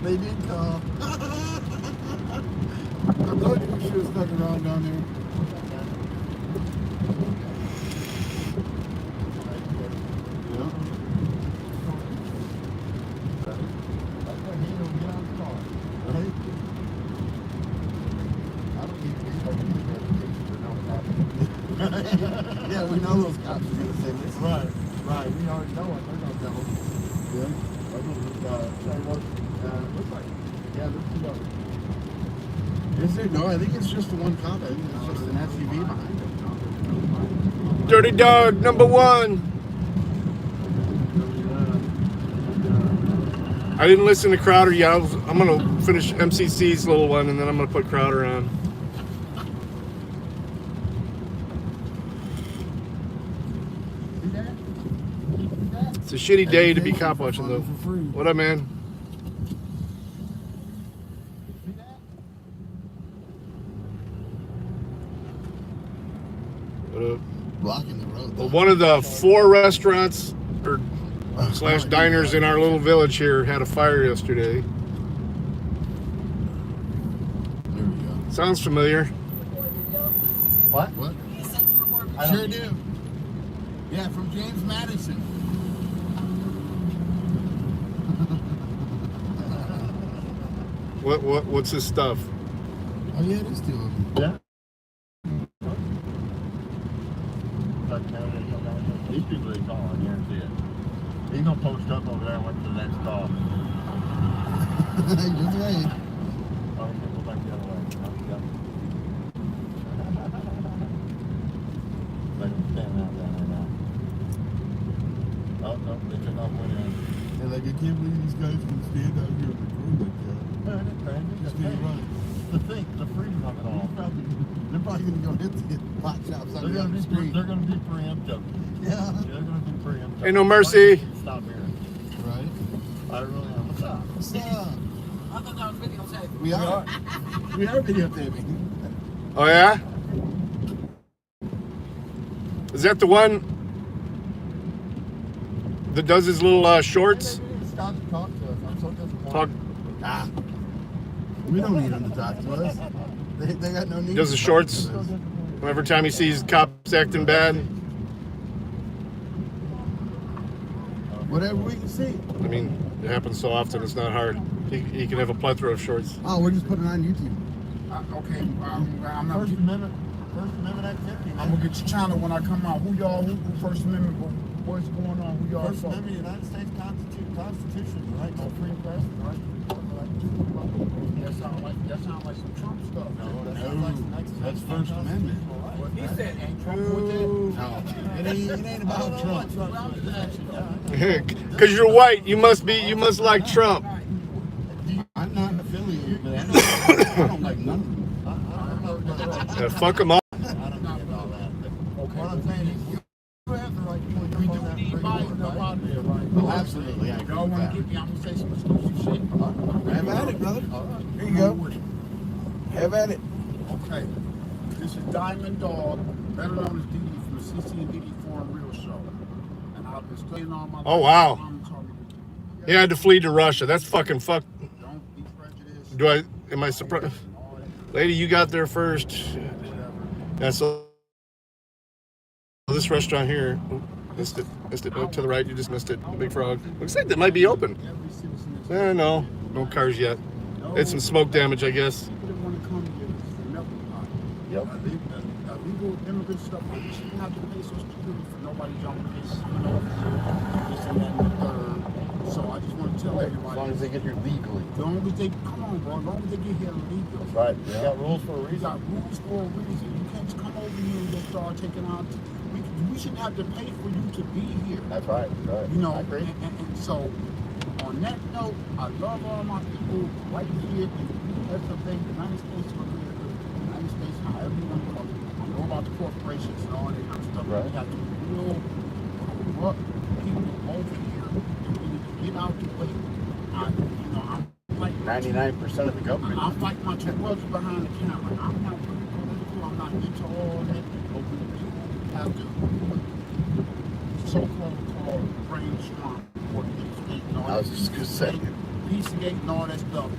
They did come. I told you we should have stuck around down there. Yeah, we know those cops are going to say this. Right. We already know it. They're going to tell us. Yeah. Looks like, yeah, there's two others. Is there? No, I think it's just the one cop. I think it's just an SUV behind him. Dirty dog number 1. I didn't listen to Crowder yet. I'm going to finish MCC's little one, and then I'm going to put Crowder on. It's a shitty day to be cop watching, though. What up, man? What up? Blocking the road. Well, one of the 4 restaurants or slash diners in our little village here had a fire yesterday. There we go. Sounds familiar. What? I sure do. Yeah, from James Madison. What's his stuff? Oh yeah, there's 2 of them. Yeah. These people they call, I guarantee it. He's gonna post up over there and wait for the next call. Just wait. Oh, he's gonna go back the other way. Yep. Let him stand out down there now. Oh, no, they took off one end. They're like, I can't believe these guys can stand out here and record like that. Man, it's crazy. Just can't run. The freedom of it all. They're probably gonna go hit the pot shops on the other street. They're gonna be preemptive. Yeah. They're gonna be preemptive. Ain't no mercy. Stop here. Right. I really am. What's up? What's up? I thought that was videotaping. We are. We are videotaping. Oh, yeah? Is that the one that does his little shorts? Stop to talk to us. I'm so disappointed. Talk. We don't need them to talk to us. They got no need. Does the to shorts? talk to us. Every time he sees cops acting bad. Whatever we can see. I mean, it happens so often. It's not hard. He can have a plethora of shorts. Oh, we're just putting it on YouTube. Okay, I'm not. First Amendment activity. I'm gonna get your channel when I come out. Who y'all? Who First Amendment? What's going on? Who y'all? First Amendment, United States Constitution, right? No free press, right? That sounds like some Trump stuff. No, that's First Amendment. He said, "Ain't Trump with it?" No, it ain't about Trump. Because you're white, you must like Trump. I'm not affiliated, but I don't like none of them. Yeah, fuck them all. I don't get all that. Okay. What I'm saying is, you have the right to put your phone down free Biden board, up right? out there, right? Oh, absolutely, I agree Y'all with want that. to get me? I'm gonna say some exclusive shit. Have at it, brother. All right. Here you go. Have at it. Okay. This is Diamond Dog, better known as Didi from the CC and Didi Foreign Real Show. And I've been studying all my life. Oh, wow. I'm talking He had to flee to Russia. That's fucking fuck. Don't be prejudiced. Am I surprised? Lady, you got there first. Yeah, so this restaurant here, missed it. Oh, to the right, you just missed it. Big Frog. Looks like that might be open. Every citizen is No cars yet. It's some smoke damage, I guess. people that want to come here. This is a melting pot. Yep. Illegal immigrant stuff. We shouldn't have to pay Social Security for nobody jumping this, this and that and the third. So I just want to tell everybody. As long as they get here legally. As long as they come on, bro. As long as they get here legal. That's right. They got rules for a We reason. got rules for a reason. You can't just come over here and just start taking out. We shouldn't have to pay for you to be here. That's right. Right. You know, I agree. and so on that note, I love all my people right here in the United States of America, United States, however you want to call it. I know about the corporations and all that kind of stuff. Right. We got to be real corrupt people over here, and we need to get out the way. I'm like Now 99% of the government. I'm like my two brothers behind the camera. I'm not political. I'm not into all that. But we do have to so-called brainstorm for Pizzagate and all I was just gonna say. Pizzagate and all that stuff.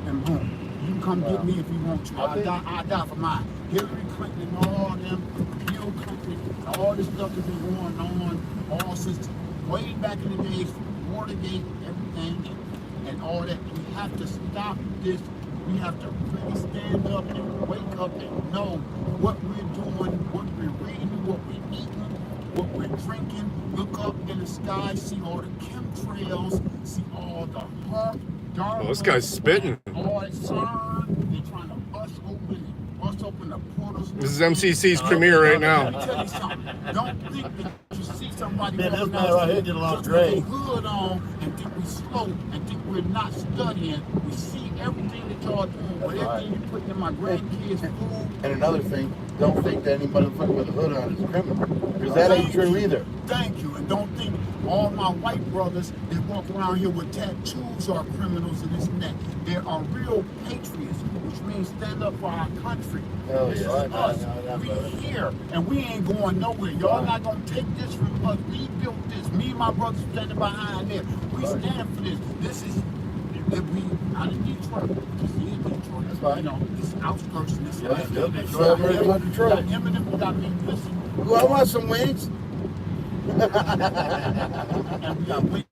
And boom, you can come get me if you want to. I die for mine. Hillary Clinton and all them, Bill Clinton, all this stuff that's been going on all since way back in the days, Watergate, everything, and all that. We have to stop this. We have to really stand up and wake up and know what we're doing, what we're reading, what we're eating, what we're drinking. Look up in the sky, see all the chemtrails, see all the dark. Oh, this guy's spitting. All that sun, they're trying to bust open the portals. This is MCC's premiere right now. Let me tell you something. Don't think that you see somebody Man, this walking man down right the here street did a lot of just with a great. hood on and think we slow and think we're not studying. We see everything that y'all doing, but That's right. everything you put in my grandkids' food. And another thing, don't think that any motherfucker with a hood on is a criminal. Because that ain't true either. Thank you. And don't think all my white brothers that walk around here with tattoos are criminals and this and that. There are real patriots, which means stand up for our country. Hell This yeah, is I us. know that, We brother. here, and we ain't going nowhere. Y'all not gonna take this from us. We built this. Me and my brothers standing behind there. We stand for this. This is if we out of Detroit. This is Detroit. That's fine. You know, this outskirts and this Yeah, land. yeah, We Detroit, got very much Detroit. We got Eminem, we got me. Listen. Ooh, I want some wings. And we got wings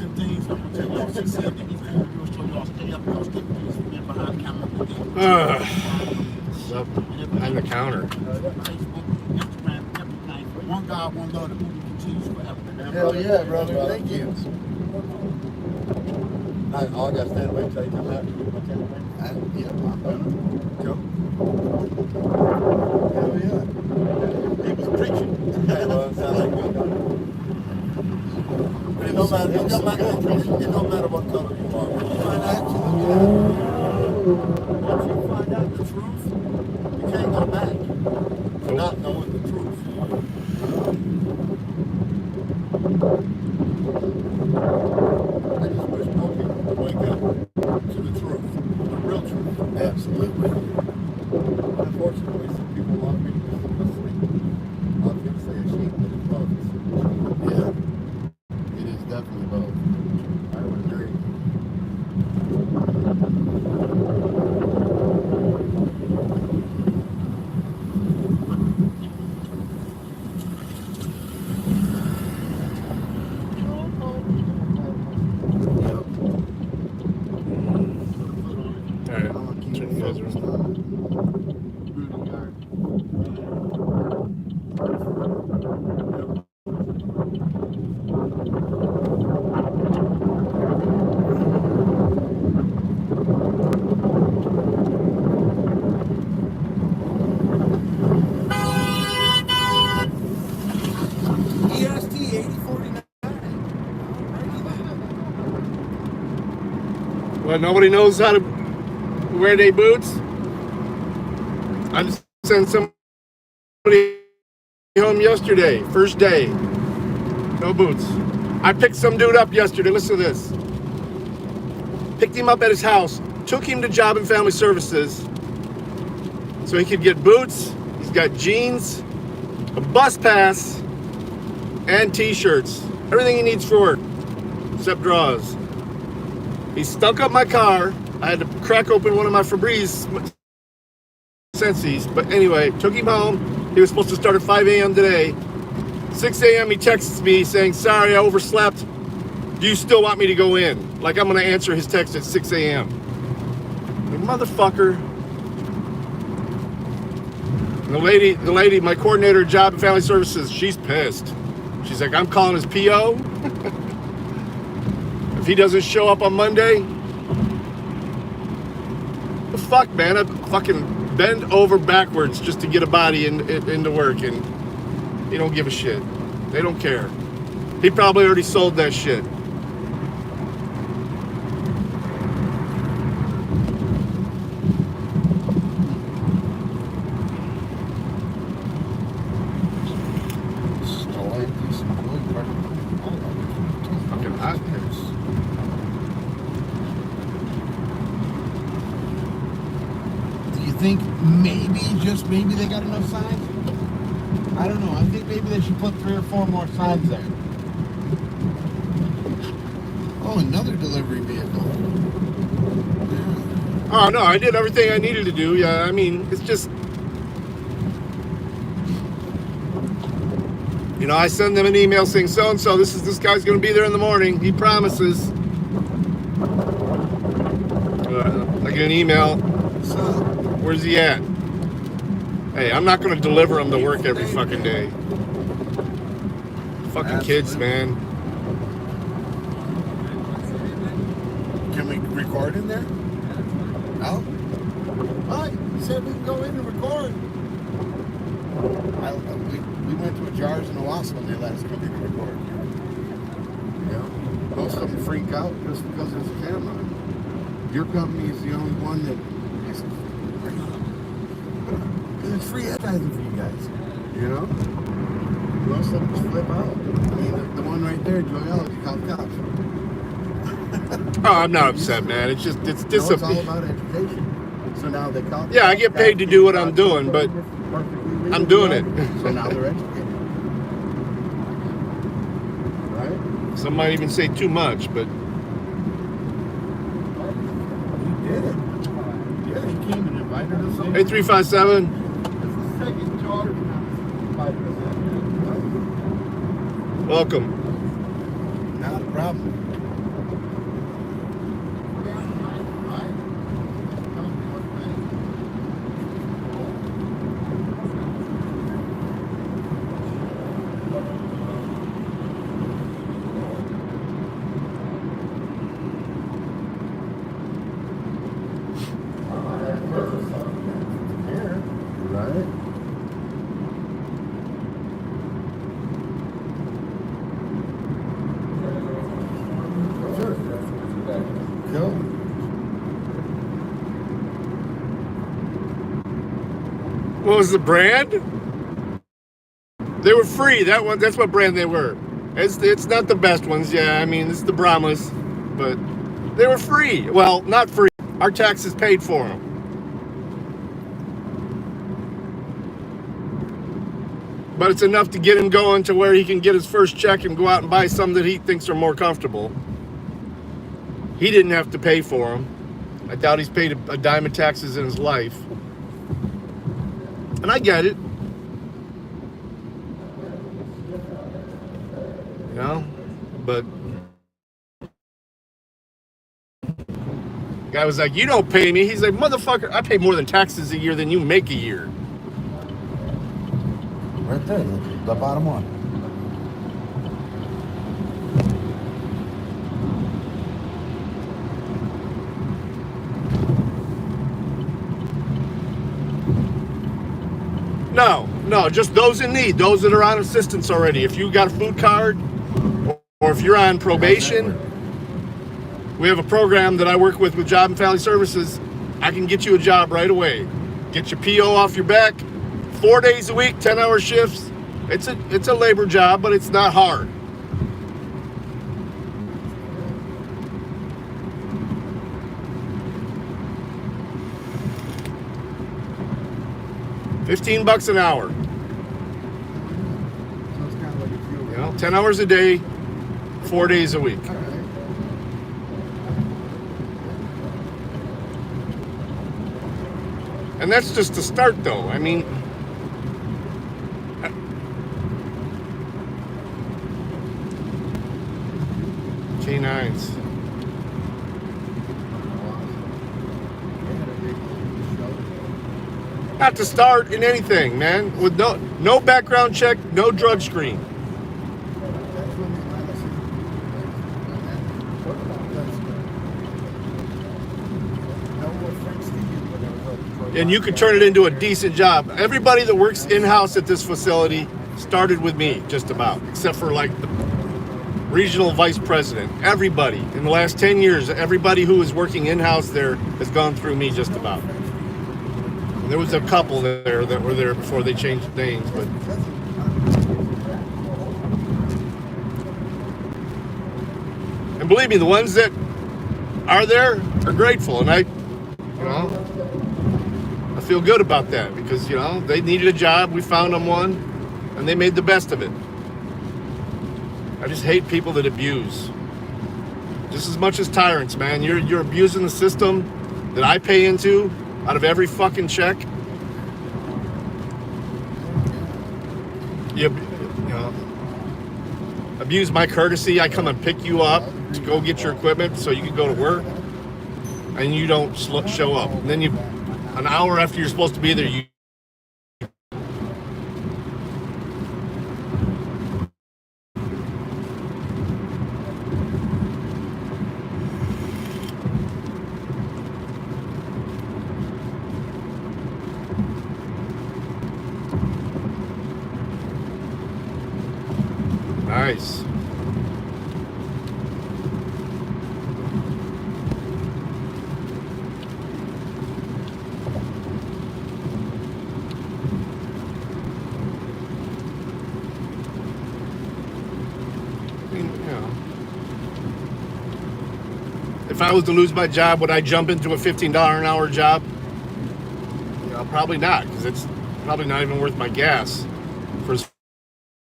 and things. I'm gonna tell y'all, he's going to do so y'all stay up, y'all stay please. We're behind the camera. It's up behind the counter. Facebook, Instagram, everything. One God, one love, the movie continues forever. Hell yeah, brother. Thank you. All I gotta stand away till you come out. Yeah, Joe. Hell yeah. He was preaching. Yeah, well, it sounded like me. It don't matter. It don't matter what color you are. Once you find out the truth, you can't go back for not knowing the truth. I just wish more people would wake up to the truth, the real truth. Absolutely. Unfortunately, some people want me to listen. I was going to say a sheep, but it's both. Yeah. It is definitely both. I would agree. Alright, turn you guys around. EST 8049. Well, nobody knows how to wear their boots. I just sent somebody home yesterday, first day. No boots. I picked some dude up yesterday. Listen to this. Picked him up at his house, took him to Job and Family Services so he could get boots. He's got jeans, a bus pass, and t-shirts. Everything he needs for work, except drawers. He stunk up my car. I had to crack open one of my Febreze Sensi's. But anyway, took him home. He was supposed to start at 5 a.m. today. 6 a.m. he texts me saying, sorry, I overslept. Do you still want me to go in? Like I'm going to answer his text at 6 a.m. The motherfucker. And the lady, my coordinator at Job and Family Services, she's pissed. She's like, I'm calling his PO. If he doesn't show up on Monday, the fuck, man, I fucking bend over backwards just to get a body into work, and they don't give a shit. They don't care. He probably already sold that shit. Fucking hot. think maybe, just maybe, they got enough signs. I don't know. I think maybe they should put 3 or 4 more signs there. Oh, another delivery vehicle. Yeah. Oh, no, I did everything I needed to do. Yeah, I mean, it's just, you know, I send them an email saying, so-and-so, this guy's going to be there in the morning. He promises. I get an email. So, Where's he at? Hey, I'm not going to deliver him to work every fucking day. Fucking kids, man. can we record in there? No? Hi, you said we can go in and record. We went to a Jars and a Wasp when they let us come in and record. You know? Most of them freak out just because there's a camera. Your company is the only one that is free. Because it's free advertising for you guys. You know? Most of them just flip out. I mean, the one right there, Joel, he called cops. Oh, I'm not upset, man. It's just, it's No, it's all disappointing. about education. So now they call. Yeah, I get paid to do what I'm doing, but I'm doing it. So now they're educated. Right? Some might even say too much, but He did it. Yeah, he came and invited us in. hey, 357. It's the second charge now. 5%. Welcome. Not a problem. Here, right? Sure. Cool. What was the brand? They were free. That's what brand they were. It's not the best ones. Yeah, I mean, it's the Brahmas, but they were free. Well, not free. Our taxes paid for them. But it's enough to get him going to where he can get his first check and go out and buy some that he thinks are more comfortable. He didn't have to pay for them. I doubt he's paid a dime of taxes in his life. And I get it. You know? But guy was like, you don't pay me. He's like, motherfucker, I pay more than taxes a year than you make a year. Right there, the bottom one. No, just those in need, those that are on assistance already. If you got a food card, or if you're on probation, we have a program that I work with Job and Family Services. I can get you a job right away. Get your PO off your back, 4 days a week, 10-hour shifts. It's a labor job, but it's not hard. $15 an hour. So it's kind of like a fuel. You know, 10 hours a day, 4 days a week. All right. And that's just the start, though. I mean, K9s. Not to start in anything, man. With no background check, no drug screen. And you could turn it into a decent job. Everybody that works in-house at this facility started with me, just about, except for like the regional vice president. Everybody in the last 10 years, everybody who was working in-house there has gone through me, just about. And there was a couple there that were there before they changed names, but and believe me, the ones that are there are grateful, and I I feel good about that because, you know, they needed a job. We found them one, and they made the best of it. I just hate people that abuse. Just as much as tyrants, man. You're abusing the system that I pay into out of every fucking check. You know, abuse my courtesy. I come and pick you up to go get your equipment so you can go to work, and you don't show up. And then an hour after you're supposed to be there, you. Nice. If I was to lose my job, would I jump into a $15 an hour job? You know, probably not, because it's probably not even worth my gas for as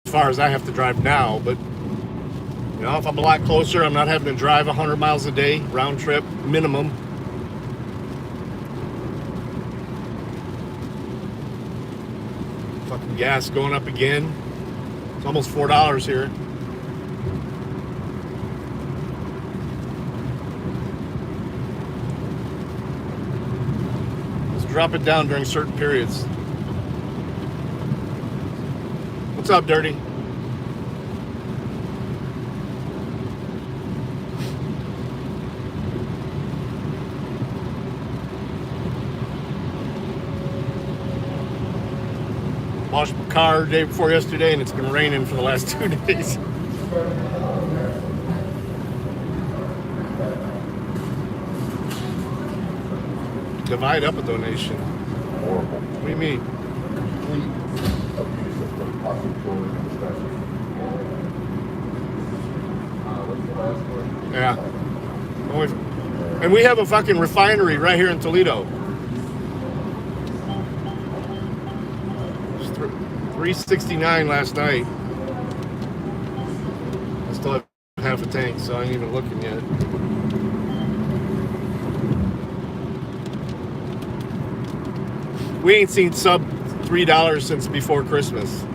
far as I have to drive now. But you know, if I'm a lot closer, I'm not having to drive 100 miles a day round trip minimum. Fucking gas going up again. It's almost $4 here. Let's drop it down during certain periods. What's up, Dirty? Washed my car the day before yesterday, and it's been raining for the last 2 days. Divide up a donation. What do you mean? Yeah. And we have a fucking refinery right here in Toledo. Just $3.69 last night. I still have half a tank, so I ain't even looking yet. We ain't seen sub $3 since before Christmas.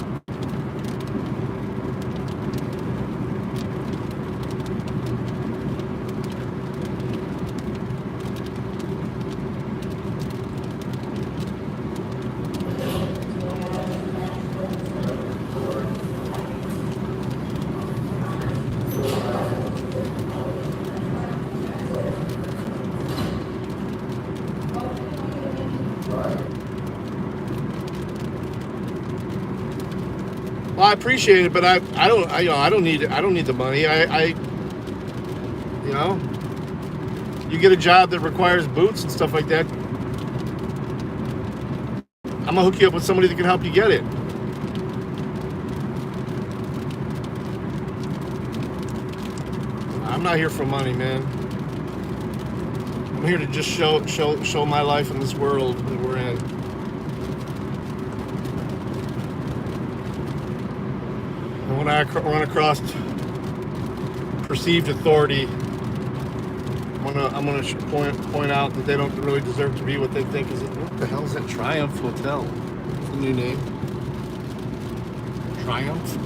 Well, I appreciate it, but I don't need the money. You know, you get a job that requires boots and stuff like that, I'm gonna hook you up with somebody that can help you get it. I'm not here for money, man. I'm here to just show my life in this world that we're in. And when I run across perceived authority, I'm gonna point out that they don't really deserve to be what they think is. What the hell is that Triumph Hotel? What's the new name? Triumph?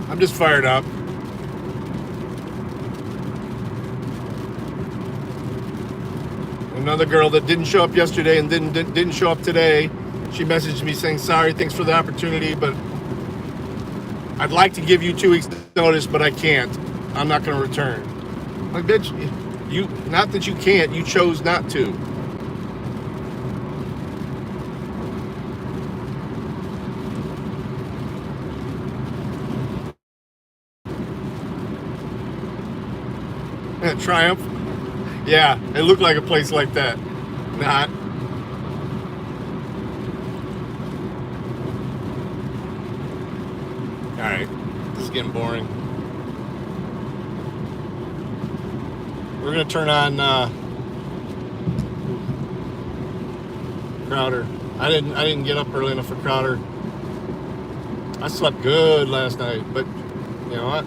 I'm just fired up. Another girl that didn't show up yesterday and didn't show up today. She messaged me saying, sorry, thanks for the opportunity, but I'd like to give you 2 weeks notice, but I can't. I'm not going to return. Like, bitch, you, not that you can't, you chose not to. Triumph? Yeah, it looked like a place like that. Not. Alright, this is getting boring. We're gonna turn on Crowder. I didn't get up early enough for Crowder. I slept good last night, but you know what?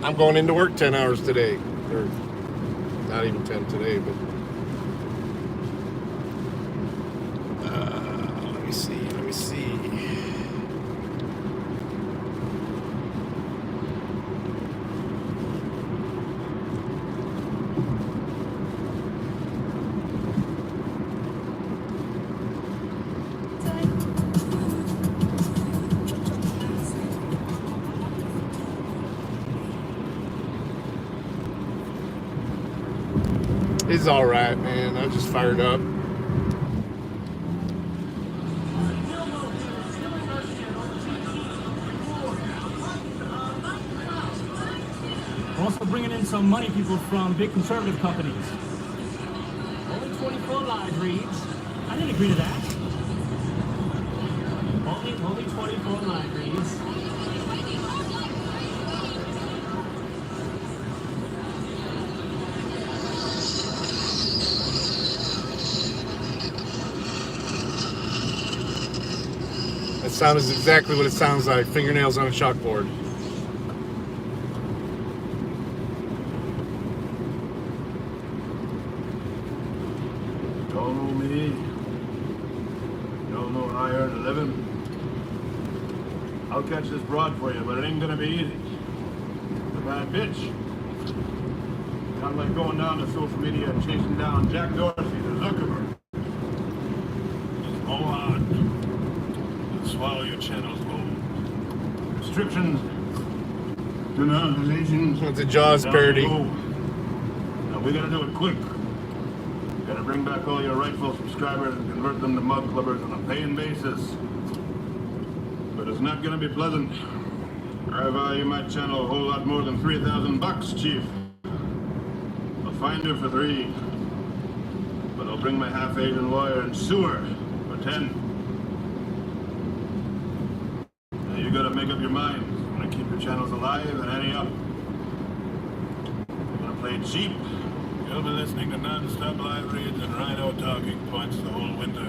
I'm going into work 10 hours today. Or not even 10 today, but let me see. He's all right, man. I just fired up. We're also bringing in some money people from big conservative companies. Only 24 live reads. I didn't agree to that. Only 24 live reads. That sound is exactly what it sounds like. Fingernails on a chalkboard. Don't know me. Don't know how I earn a living. I'll catch this broad for you, but it ain't gonna be easy. It's a bad bitch. Kind of like going down to social media and chasing down Jack Dorsey, the Zuckerberg. Just go on. Swallow your channels whole. Restrictions. Denunciations. It's a Jaws parody. Now we gotta do it quick. Gotta bring back all your rightful subscribers and convert them to mug clubbers on a paying basis. But it's not gonna be pleasant. I value my channel a whole lot more than $3,000, Chief. I'll find her for 3. But I'll bring my half-Asian lawyer and sue her for 10. Now you gotta make up your mind. Wanna keep your channels alive and ante up. You're gonna play cheap. You'll be listening to non-stop live reads and Rhino talking points the whole winter.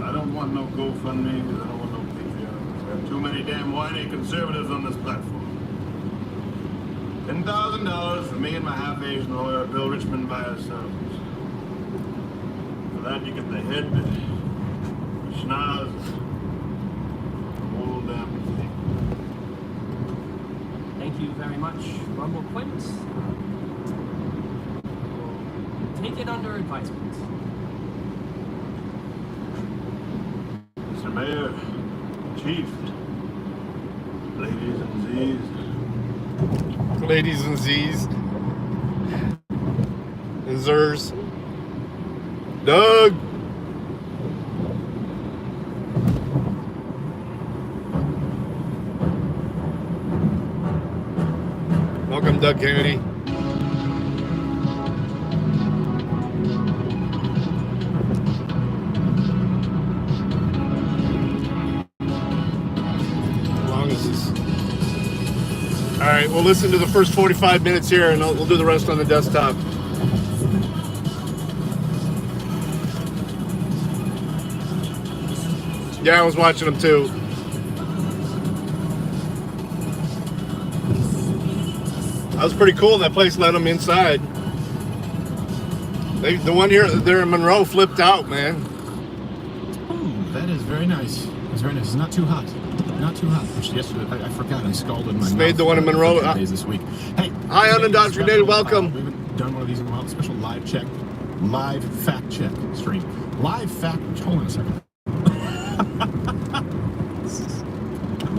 I don't want no GoFundMe because I don't want no Patreon. There are too many damn whiny conservatives on this platform. $10,000 for me and my half-Asian lawyer, Bill Richmond, by ourselves. For that, you get the head, the schnoz, the whole damn thing. Thank you very much, Rumble Quint. Take it under advisement. Mr. Mayor, Chief, ladies and Z's. Ladies and Z's. And Zers. Doug! Welcome, Doug Kennedy. All right, we'll listen to the first 45 minutes here, and we'll do the rest on the desktop. Yeah, I was watching them too. That was pretty cool. That place let them inside. The one here, there in Monroe, flipped out, man. Oh, that is very nice. It's very nice. It's not too hot. Not too hot. Actually, yesterday I forgot. I scalded my Spade mouth the one in Monroe. days this week. Hey, Hi, inDOCtriNATION. Welcome. We haven't done one of these in a while. Special live check, live fact check stream. Live fact. Hold on a second.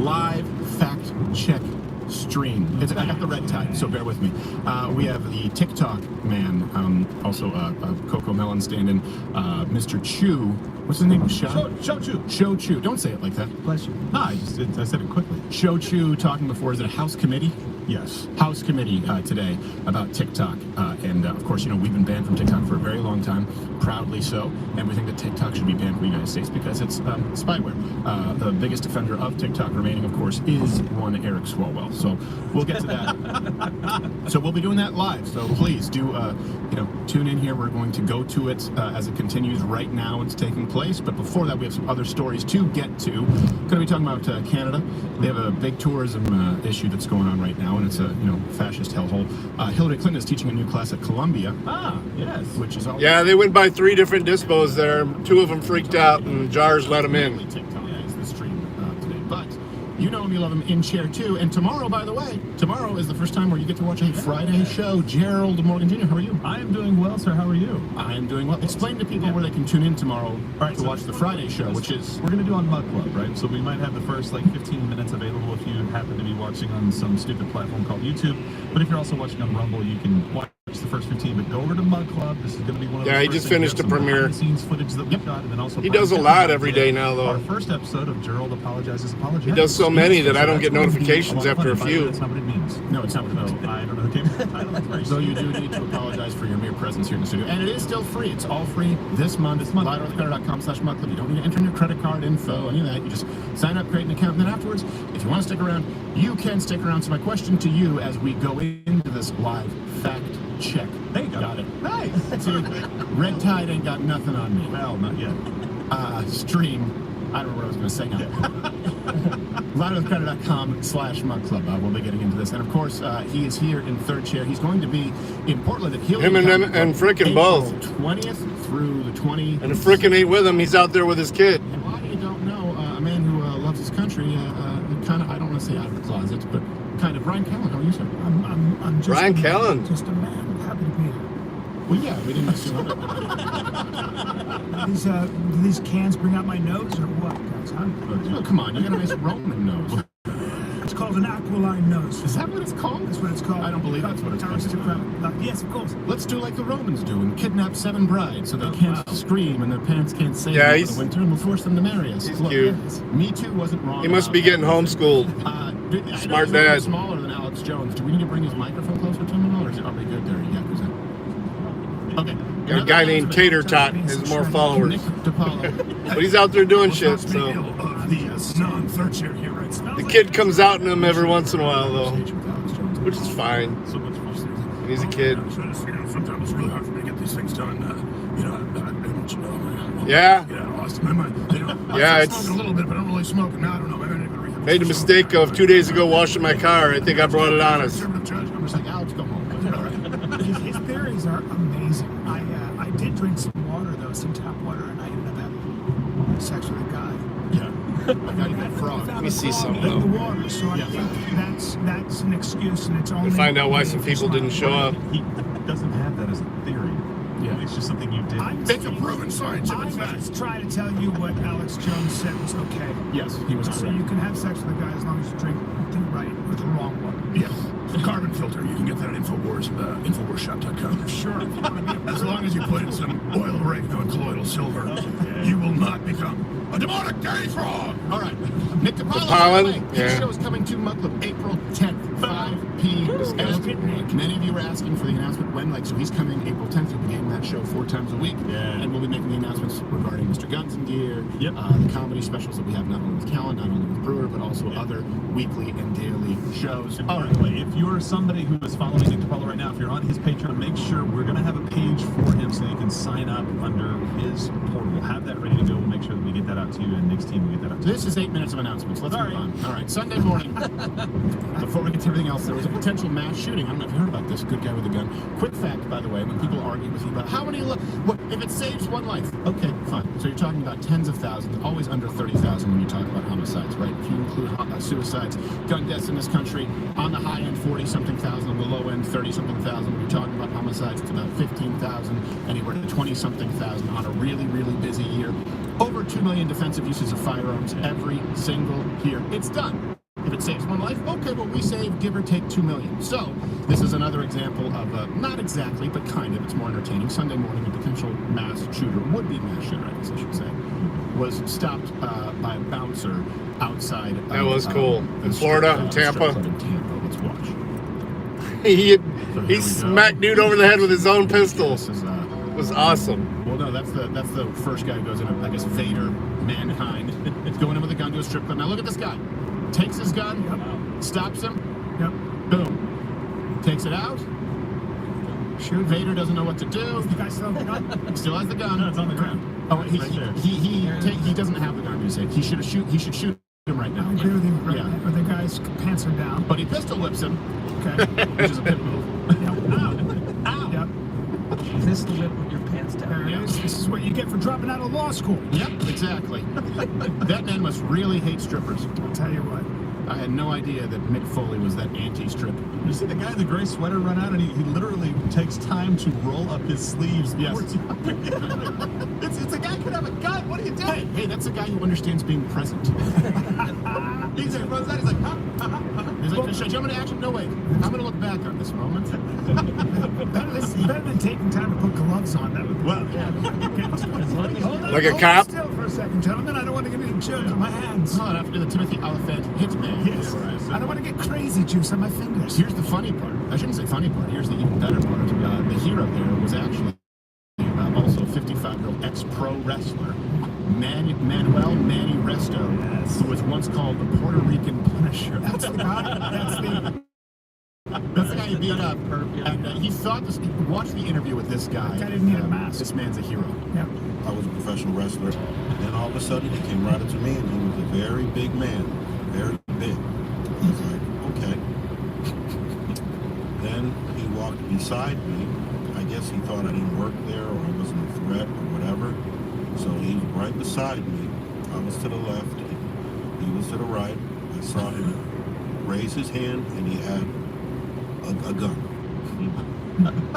Live fact check stream. I got the red tie, so bear with me. We have the TikTok man, also Coco Melon stand-in, Mr. Chu. What's his name? Show Chu. Don't say it like that. Bless you. I said it quickly. Show Chu talking before, is it a House committee? Yes. House committee today about TikTok. And of course, we've been banned from TikTok for a very long time. proudly so. And we think that TikTok should be banned from the United States because it's spyware. The biggest offender of TikTok remaining, of course, is one Eric Swalwell. So we'll get to that. So we'll be doing that live. So please do, tune in here. We're going to go to it as it continues. Right now it's taking place. But before that, we have some other stories to get to. Going to be talking about Canada. They have a big tourism issue that's going on right now, and it's a fascist hellhole. Hillary Clinton is teaching a new class at Columbia. Ah, yes. Which is all. Yeah, they went by 3 different dispos there. 2 of them freaked out, and Jars let them in. TikTok is the stream today, but you know him, you love him in Chair 2. And tomorrow, by the way, tomorrow is the first time where you get to watch a Friday show. Gerald Morgan Jr., how are you? I am doing well, sir. How are you? I am doing well. Explain to people where they can tune in tomorrow to watch the Friday show, which is... We're going to do on Mug Club, right? So we might have the first 15 minutes available if you happen to be watching on some stupid platform called YouTube. But if you're also watching on Rumble, you can watch the first 15, but go over to Mug Club. This is going to be one of the he just finished the premiere. Scenes footage that we shot, and then also he does a lot every day now, though. Our first episode of Gerald Apologizes. He does so many that I don't get notifications after a few. That's not what it means. No, it's not what it means. I don't know who came. So you do need to apologize for your mere presence here in the studio. And it is still free. It's all free this month. It's liveearthcredit.com/mugclub. You don't need to enter in your credit card info, any of that. You just sign up, create an account, and then afterwards, if you want to stick around, you can stick around. So my question to you as we go into this live fact check. There you go. Got it. Nice. See, Red Tide ain't got nothing on me. Well, not yet. Stream. I don't know what I was going to say now. liveearthcredit.com/mugclub. We'll be getting into this. And of course, he is here in third chair. He's going to be in Portland at Helium. Him and frickin' both. 20th through the 20th. And the frickin' ain't with him. He's out there with his kid. And a lot of you don't know, a man who loves his country, kind of, I don't want to say out of the closet, but kind of. Ryan Callen, how are you, sir? I'm just Ryan Callen. Just a man. Happy to be here. Well, yeah, we didn't assume Do these cans bring out my nose or what, guys? Oh, come on, you got a nice Roman nose. It's called an aquiline nose. Is that what it's called? That's what it's called. I don't believe that's what it's called. Yes, of course. Let's do like the Romans do and kidnap 7 brides so they can't scream and their parents can't say Yeah, in he's- the winter, and we'll force them to marry us. He's Look, cute. Me Too wasn't wrong. He must be about getting that. homeschooled. I know Smart he's a little dad. smaller than Alex Jones. Do we need to bring his microphone closer to him at all, or is it already good there? Yakuza? Okay. Got a guy named Tater Tot has more followers. Nick DiPaolo. But he's out there doing shit, so. Non-third chair here, right? The kid comes out in him every once in a while, though, Stage with Alex Jones. which is fine. So much fun. And he's a kid. Sometimes it's really hard for me to get these things done. Yeah. Yeah, I lost my mind. Yeah, I it's- smoke a little bit, but I don't really smoke. And I don't know. Maybe I need to rehab. Made the mistake of 2 days ago washing my car. I think I brought it on us. Conservative judge. I'm just like, Alex, go home. His theories are amazing. I did drink some water though, some tap water, and I ended up having sex with a guy. Yeah. I gotta get frog. Let me see some, in though. the water, so I think that's an excuse, and it's only. To find out why some people didn't show up. He doesn't have that as a theory. Yeah. It's just something you did. It's a proven scientific fact. I'm just trying to tell you what Alex Jones said was okay. Yes, he was So correct. you can have sex with a guy as long as you drink the right or the wrong one. Yes. The carbon filter, you can get that at InfoWarsShop.com. Sure. If you want to be As long as you put in some oil of oregano and colloidal silver, you will not become a demonic gay frog. All right. Nick DiPaolo, Pollen, by the way, his yeah. show is coming to Mug Club April 10th, 5 p.m. Many of you were asking for the announcement when, so he's coming April 10th. We'll be getting that show 4 times a week. Yeah. And we'll be making the announcements regarding Mr. Guns and Gear, Yep. The comedy specials that we have not only with Callan, not only with Brewer, but also other weekly and daily shows. And by the way, if you're somebody who is following Nick DiPaolo right now, if you're on his Patreon, make sure we're going to have a page for him so you can sign up under his portal. We'll have that ready to go. We'll make sure that we get that out to you, and Nick's team will get that out to you. This is 8 minutes of announcements. Let's All move right. on. All right, Sunday morning. Before we get to everything else, there was a potential mass shooting. I don't know if you heard about this. Good guy with a gun. Quick fact, by the way, when people argue with you about how many, what if it saves one life? Okay, fine. So you're talking about tens of thousands, always under 30,000 when you talk about homicides, right? If you include suicides, gun deaths in this country, on the high end 40-something thousand, on the low end 30-something thousand. When you're talking about homicides, it's about 15,000, anywhere to 20-something thousand on a really, really busy year. Over 2 million defensive uses of firearms every single year. It's done. If it saves one life, okay, well, we save, give or take, 2 million. So, this is another example of, not exactly, but kind of, it's more entertaining. Sunday morning, a potential mass shooter, would-be mass shooter, I guess I should say, was stopped by a bouncer outside. That was cool. In Florida, in Tampa. In Tampa. Let's watch. He smacked dude over the head with his own pistol. This is, It was awesome. Well, no, that's the first guy who goes in. I guess Vader, mankind, is going in with a gun to a strip club. Now look at this guy. Takes his gun, stops him, boom, takes it out. Shoot. Vader doesn't know what to do. The guy still has the gun? Still has the gun. No, it's on the ground. Oh, he doesn't have the gun. He said he should shoot him right now. I agree with you. Right? Yeah. Or the guy's pants are down. But he pistol whips him, Okay. which is a pit move. Ow. Yep. Pistol whip with your pants down. There it is. This is what you get for dropping out of law school. Yep, exactly. That man must really hate strippers. I'll tell you what. I had no idea that Mick Foley was that anti-strip. You see the guy in the gray sweater run out, and he literally takes time to roll up his sleeves. Yes. It's a guy could have a gun. What are you doing? Hey, that's a guy who understands being present. He runs out. He's like, huh? He's like, should I jump into action? No, wait. I'm going to look back on this moment. Better than taking time to put gloves on. That would be Well, Hold on, Like a hold cop? Still for a second, gentlemen. I don't want to get any germs on my hands. Oh, and after the Timothy Oliphant hitman. Yes. I don't want to get crazy juice on my fingers. Here's the funny part. I shouldn't say funny part. Here's the even better part. The hero there was actually also a 55-year-old ex-pro wrestler, Manuel Manny Resto, who was once called the Puerto Rican Punisher. That's the guy. That's the guy he beat up. And he thought this. Watch the interview with this guy. Guy didn't need a mask. This man's a hero. Yep. I was a professional wrestler, and then all of a sudden he came right up to me, and he was a very big man, very big. I was like, okay. Then he walked beside me. I guess he thought I didn't work there, or I wasn't a threat, or whatever. So he was right beside me. I was to the left, he was to the right. I saw him raise his hand, and he had a gun.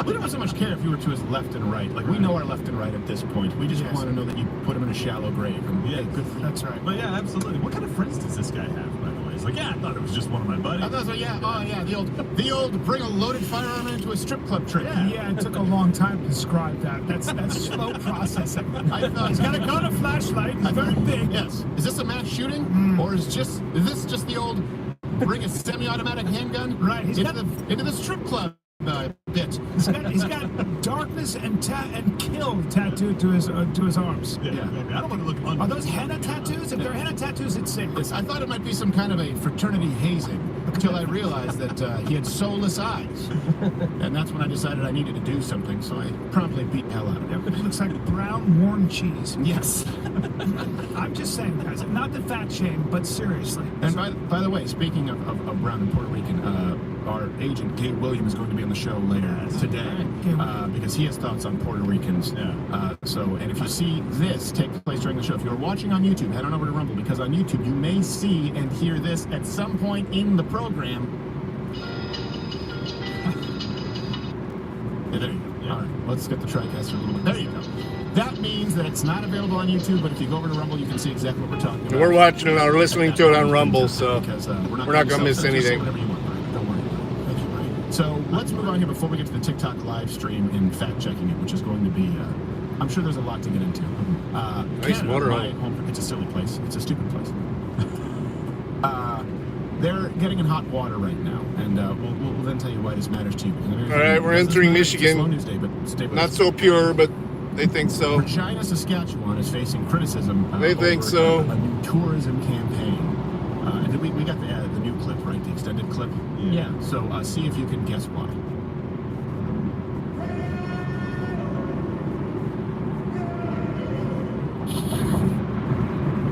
We don't so much care if you were to his left and right. Like, we know our left and right at this point. We just want to know that you put him in a shallow grave. And Yeah, good for you. That's right. but yeah, absolutely. What kind of friends does this guy have, by the way? He's like, yeah, I thought it was just one of my buddies. I thought so, yeah. Oh, yeah. The old bring a loaded firearm into a strip club trick. Yeah, it took a long time to describe that. That's slow processing. I thought He's got a gun, a flashlight. He's very big. Yes. Is this a mass shooting, or is this just the old bring a semi-automatic handgun? Right. Into the strip club bit. He's got darkness and kill tattooed to his arms. Yeah. I don't want to look Are those henna tattoos? If they're henna tattoos, it's safe. Yes, I thought it might be some kind of a fraternity hazing until I realized that he had soulless eyes. And that's when I decided I needed to do something, so I promptly beat the hell out of him. It looks like brown worn cheese. Yes. I'm just saying, guys, not the fat shame, but seriously. And by the way, speaking of brown and Puerto Rican, our agent Gabe William is going to be on the show later today because he has thoughts on Puerto Ricans. And if you see this take place during the show, if you're watching on YouTube, head on over to Rumble, because on YouTube you may see and hear this at some point in the program. Yeah, there you go. All right, let's get the TriCaster a little bit. There you go. That means that it's not available on YouTube, but if you go over to Rumble, you can see exactly what we're talking about. We're watching it or listening to it on Rumble, so Because, we're not going to miss anything. Whatever you want, Brian. Don't worry about it. Thank you, Brian. So let's move on here before we get to the TikTok live stream and fact checking it, which is going to be, I'm sure there's a lot to get into. Nice Canada, motorhome. my home, it's a silly place. It's a stupid place. They're getting in hot water right now, and we'll then tell you why this matters to you. All right, we're entering Michigan. Slow news day, but stay with Not us. so pure, but they think so. Regina, Saskatchewan is facing criticism. They think over, so. A new tourism campaign. And we got the new clip, right? The extended clip. Yeah. So see if you can guess why.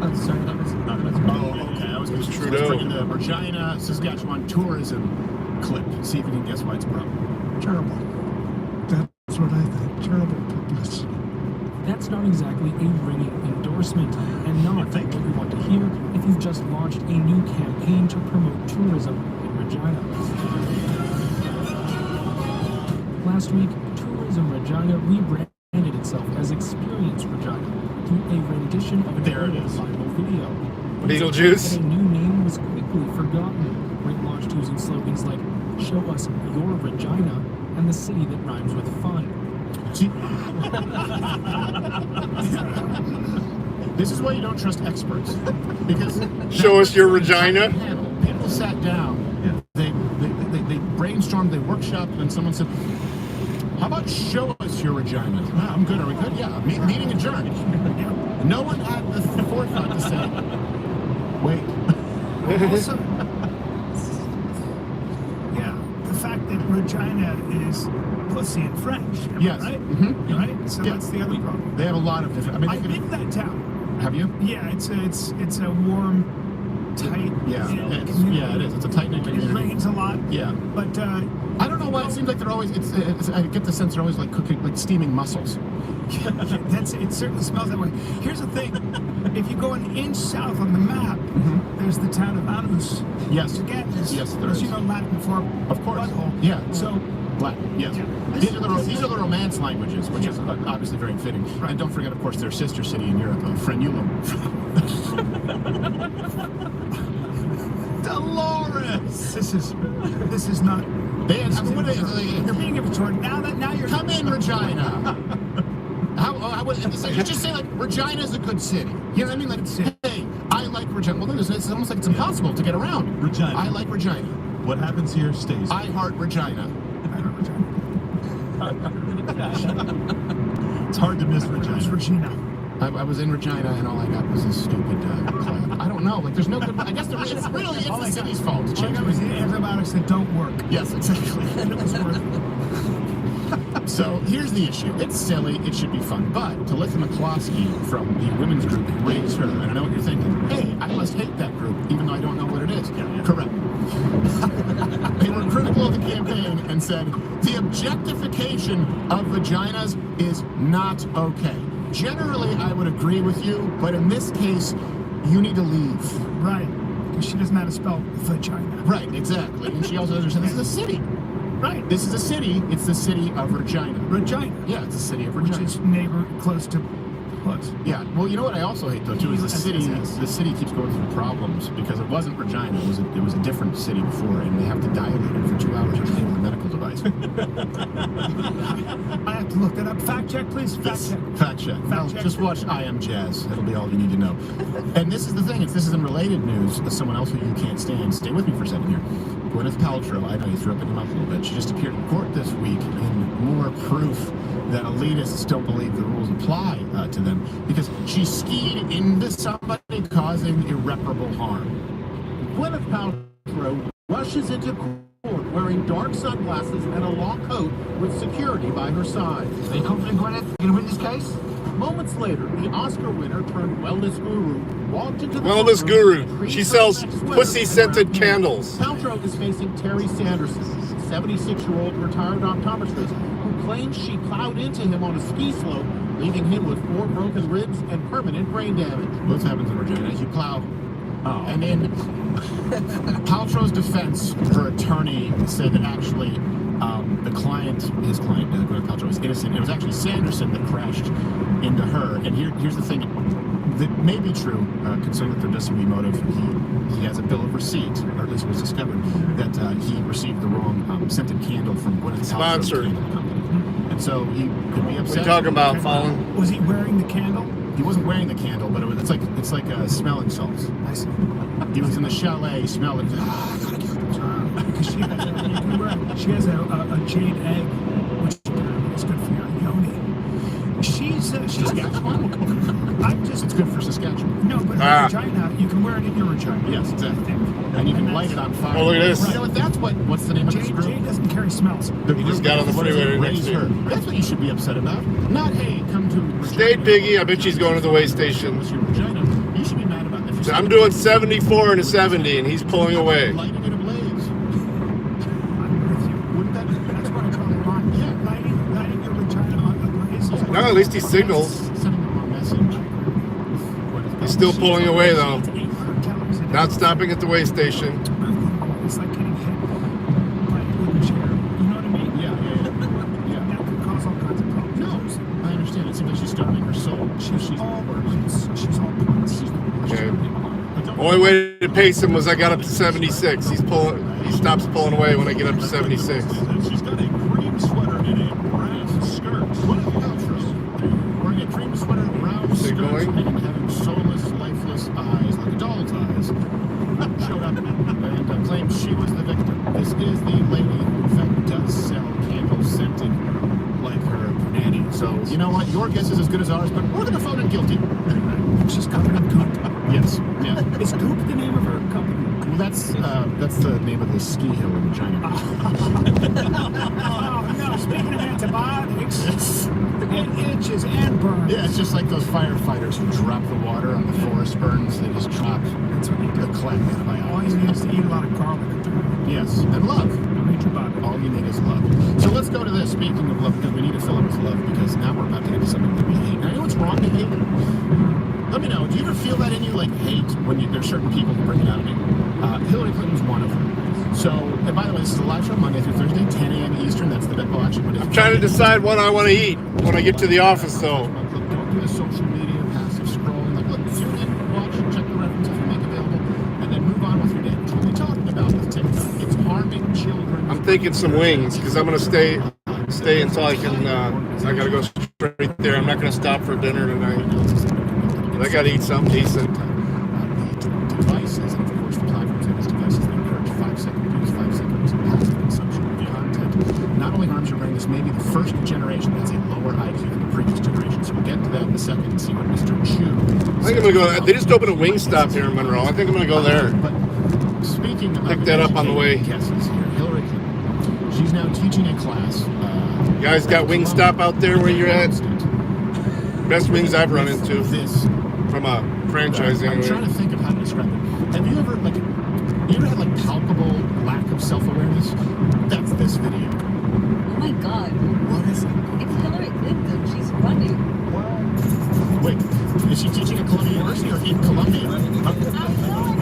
Oh, sorry, that was Oh, okay. I was going to Trudeau. bring in the Regina, Saskatchewan tourism clip. See if you can guess why it's a problem. Terrible. That's what I think. Terrible publicity. That's not exactly a ringing endorsement, and not what you want to hear if you've just launched a new campaign to promote tourism in Regina. Last week, Tourism Regina rebranded itself as Experience Regina through a rendition of an viral video. Beetlejuice. A new name was quickly forgotten when it launched using slogans like "Show us your Regina" and "The city that rhymes with fun." This is why you don't trust experts. Because Show us your Regina. People sat down, they brainstormed, they workshopped, and someone said, How about show us your vagina? Ah, I'm good. Are we good? Yeah. Meeting adjourned. No one had the forethought to say, wait. Also, yeah, the fact that Regina is pussy in French. Am I Yes. Right? Mm-hmm. Right? So Yeah. that's the other problem. They have a lot of different. I mean, I've been to that town. have you? Yeah, it's a warm, tight. Yeah. community. It is. It's a tight knit It community. rains a lot. Yeah. But I don't know why it seems like they're always. I get the sense they're always like cooking, like steaming mussels. it certainly smells that way. Here's the thing: if you go an inch south on the map, there's the town of Anus. Yes. Again, Yes, there as is. you know Latin for Of course. butthole. Yeah. So Latin, yes. Yeah. These are the Romance languages, which is obviously very fitting. Right. And don't forget, of course, their sister city in Europe, Frenulum. Dolores. this is not. They had, You're being immature now you're come in, Regina. You just say like Regina's a good city. You know what I mean? Like, hey, I like Regina. Well, it's almost like it's impossible to get around. Regina. I like Regina. What happens here stays. I heart Regina. It's hard to miss Regina. Regina. I was in Regina and all I got was a stupid clap. I don't know. Like, there's no good. I guess it's the city's fault. All I got was the antibiotics that don't work. Yes, exactly. And it was worth it. So here's the issue. It's silly. It should be fun. But Talitha McCloskey from the women's group raised her. And I know what you're thinking. Hey, I must hate that group, even though I don't know what it is. Correct. They were critical of the campaign and said the objectification of vaginas is not okay. Generally, I would agree with you, but in this case, you need to leave. Right. Because she doesn't know how to spell vagina. Right, exactly. And she also doesn't understand this is a city. Right. This is a city. It's the city of Regina. Regina. Yeah, it's the city of Regina. Which is neighbor close to plus. Yeah. Well, you know what I also hate though too is the city. The city keeps going through problems because it wasn't Regina. It was a different city before, and they have to dilate it for 2 hours every day with a medical device. I have to look that up. Fact check, please. Fact check. Fact check. Fact check. Just watch I Am Jazz. That'll be all you need to know. And this is the thing. This is in related news. Someone else who you can't stand. Stay with me for a second here. Gwyneth Paltrow. I know you threw up in your mouth a little bit. She just appeared in court this week in more proof that elitists don't believe the rules apply to them because she skied into somebody causing irreparable harm. Gwyneth Paltrow rushes into court wearing dark sunglasses and a long coat with security by her side. Are you confident, Gwyneth? You gonna win this case? Moments later, the Oscar winner turned wellness guru walked into the Wellness courtroom guru. in She her sells neck sweater pussy-scented and candles. Paltrow is facing Terry Sanderson, 76-year-old retired optometrist who claims she plowed into him on a ski slope, leaving him with 4 broken ribs and permanent brain damage. What happens in Virginia? You plow. Oh. And in Paltrow's defense, her attorney said that actually his client, Gwyneth Paltrow, was innocent. It was actually Sanderson that crashed into her. And here's the thing that may be true, considering that there does seem to be motive. He has a bill of receipt, or at least was discovered, that he received the wrong scented candle from Gwyneth Paltrow's Sponsored. candle company. And so he could be upset. What are you talking about, Fallon? Was he wearing the candle? He wasn't wearing the candle, but it's like smelling salts. I see. He was in the chalet smelling. Because she has a jade egg, which is good for your yoni. She's It's good for Saskatchewan. No, but her vagina, you can wear it in your vagina. Yes, exactly. And you can light it on fire. Oh, look at this. You know what? What's the name of this Jade, group? Jade doesn't carry smells. The You just got on the what is freeway it? right next Raise to you. her. That's what you should be upset about. Not, hey, come to Regina. Stay piggy. I bet she's going to the way station. What's your vagina? You should be mad about that. I'm doing 74 and a 70, and he's pulling away. Lighting it ablaze. I'm with you. Wouldn't that be? That's what I call it wrong. Yeah. Lighting your vagina on the blaze. No, at least he signals. Sending the wrong message. He's still pulling away, though. It's 800 calories a day. Not stopping at the way station. It's like getting hit by a wooden chair. You know what I mean? Yeah. That could cause all kinds of problems. No, I understand. It seems like she's starving her soul. She's all points. She's all points. Okay. Only way to pace him was I got up to 76. He stops pulling away when I get up to 76. She's got a cream sweater and a brown skirt. Gwyneth Paltrow wearing a cream sweater, brown Is it skirt, going? and having soulless, lifeless eyes, like a doll's eyes, showed up and claimed she was the victim. This is the lady who, in fact, does sell candle-scented So, you know what? Your guess is as good as ours, but we're going to vote in guilty. She's covered in goop. Yes. Yeah. Is goop the name of her company? Well, that's the name of the ski hill in China. Oh, no. Speaking of antibiotics, it itches and burns. Yeah, it's just like those firefighters who drop the water on the forest burns. They just drop That's what you do. the clay antibiotics. All you need is to eat a lot of garlic. Yes, and love. Read your Bible. All you need is love. So let's go to this. Speaking of love, because we need to fill it with love, because now we're about to get to something that we hate. Now, you know what's wrong to hate? Let me know. Do you ever feel that in you, like hate, when there's certain people who bring it out of me? Hillary Clinton's one of them. So, and by the way, this is a live show Monday through Thursday, 10 a.m. Eastern. That's the Venmo action Monday. I'm trying to decide what I want to eat when I get to the office, though. Don't do the social media, passive scrolling. Like, look, tune in, watch, check the references we make available, and then move on with your day. That's what we're talking about with TikTok. It's harming children. I'm thinking some wings because I'm gonna stay until I can. I gotta go straight there. I'm not gonna stop for dinner tonight. But I gotta eat something decent. Devices, and of course the platforms and these devices that encourage 5-second views, 5 seconds passive consumption of content, not only harms your brain, this may be the first generation that has a lower IQ than the previous generation. So we'll get to that in a second and see what Mr. Chu. I think I'm gonna go. They just opened a wing stop here in Monroe. I think I'm gonna go there. But speaking of Pick that up on the way. guesses here, Hillary Clinton, she's now teaching a class. You guys got wing stop out there where you're at? Best wings I've run into from a franchise I'm anyway. trying to think of how to describe it. Have you ever had like palpable lack of self-awareness? That's this video. Oh my God. What is it? It's Hillary Clinton. She's funny. Wait, is she teaching at Columbia University or in Columbia? I know,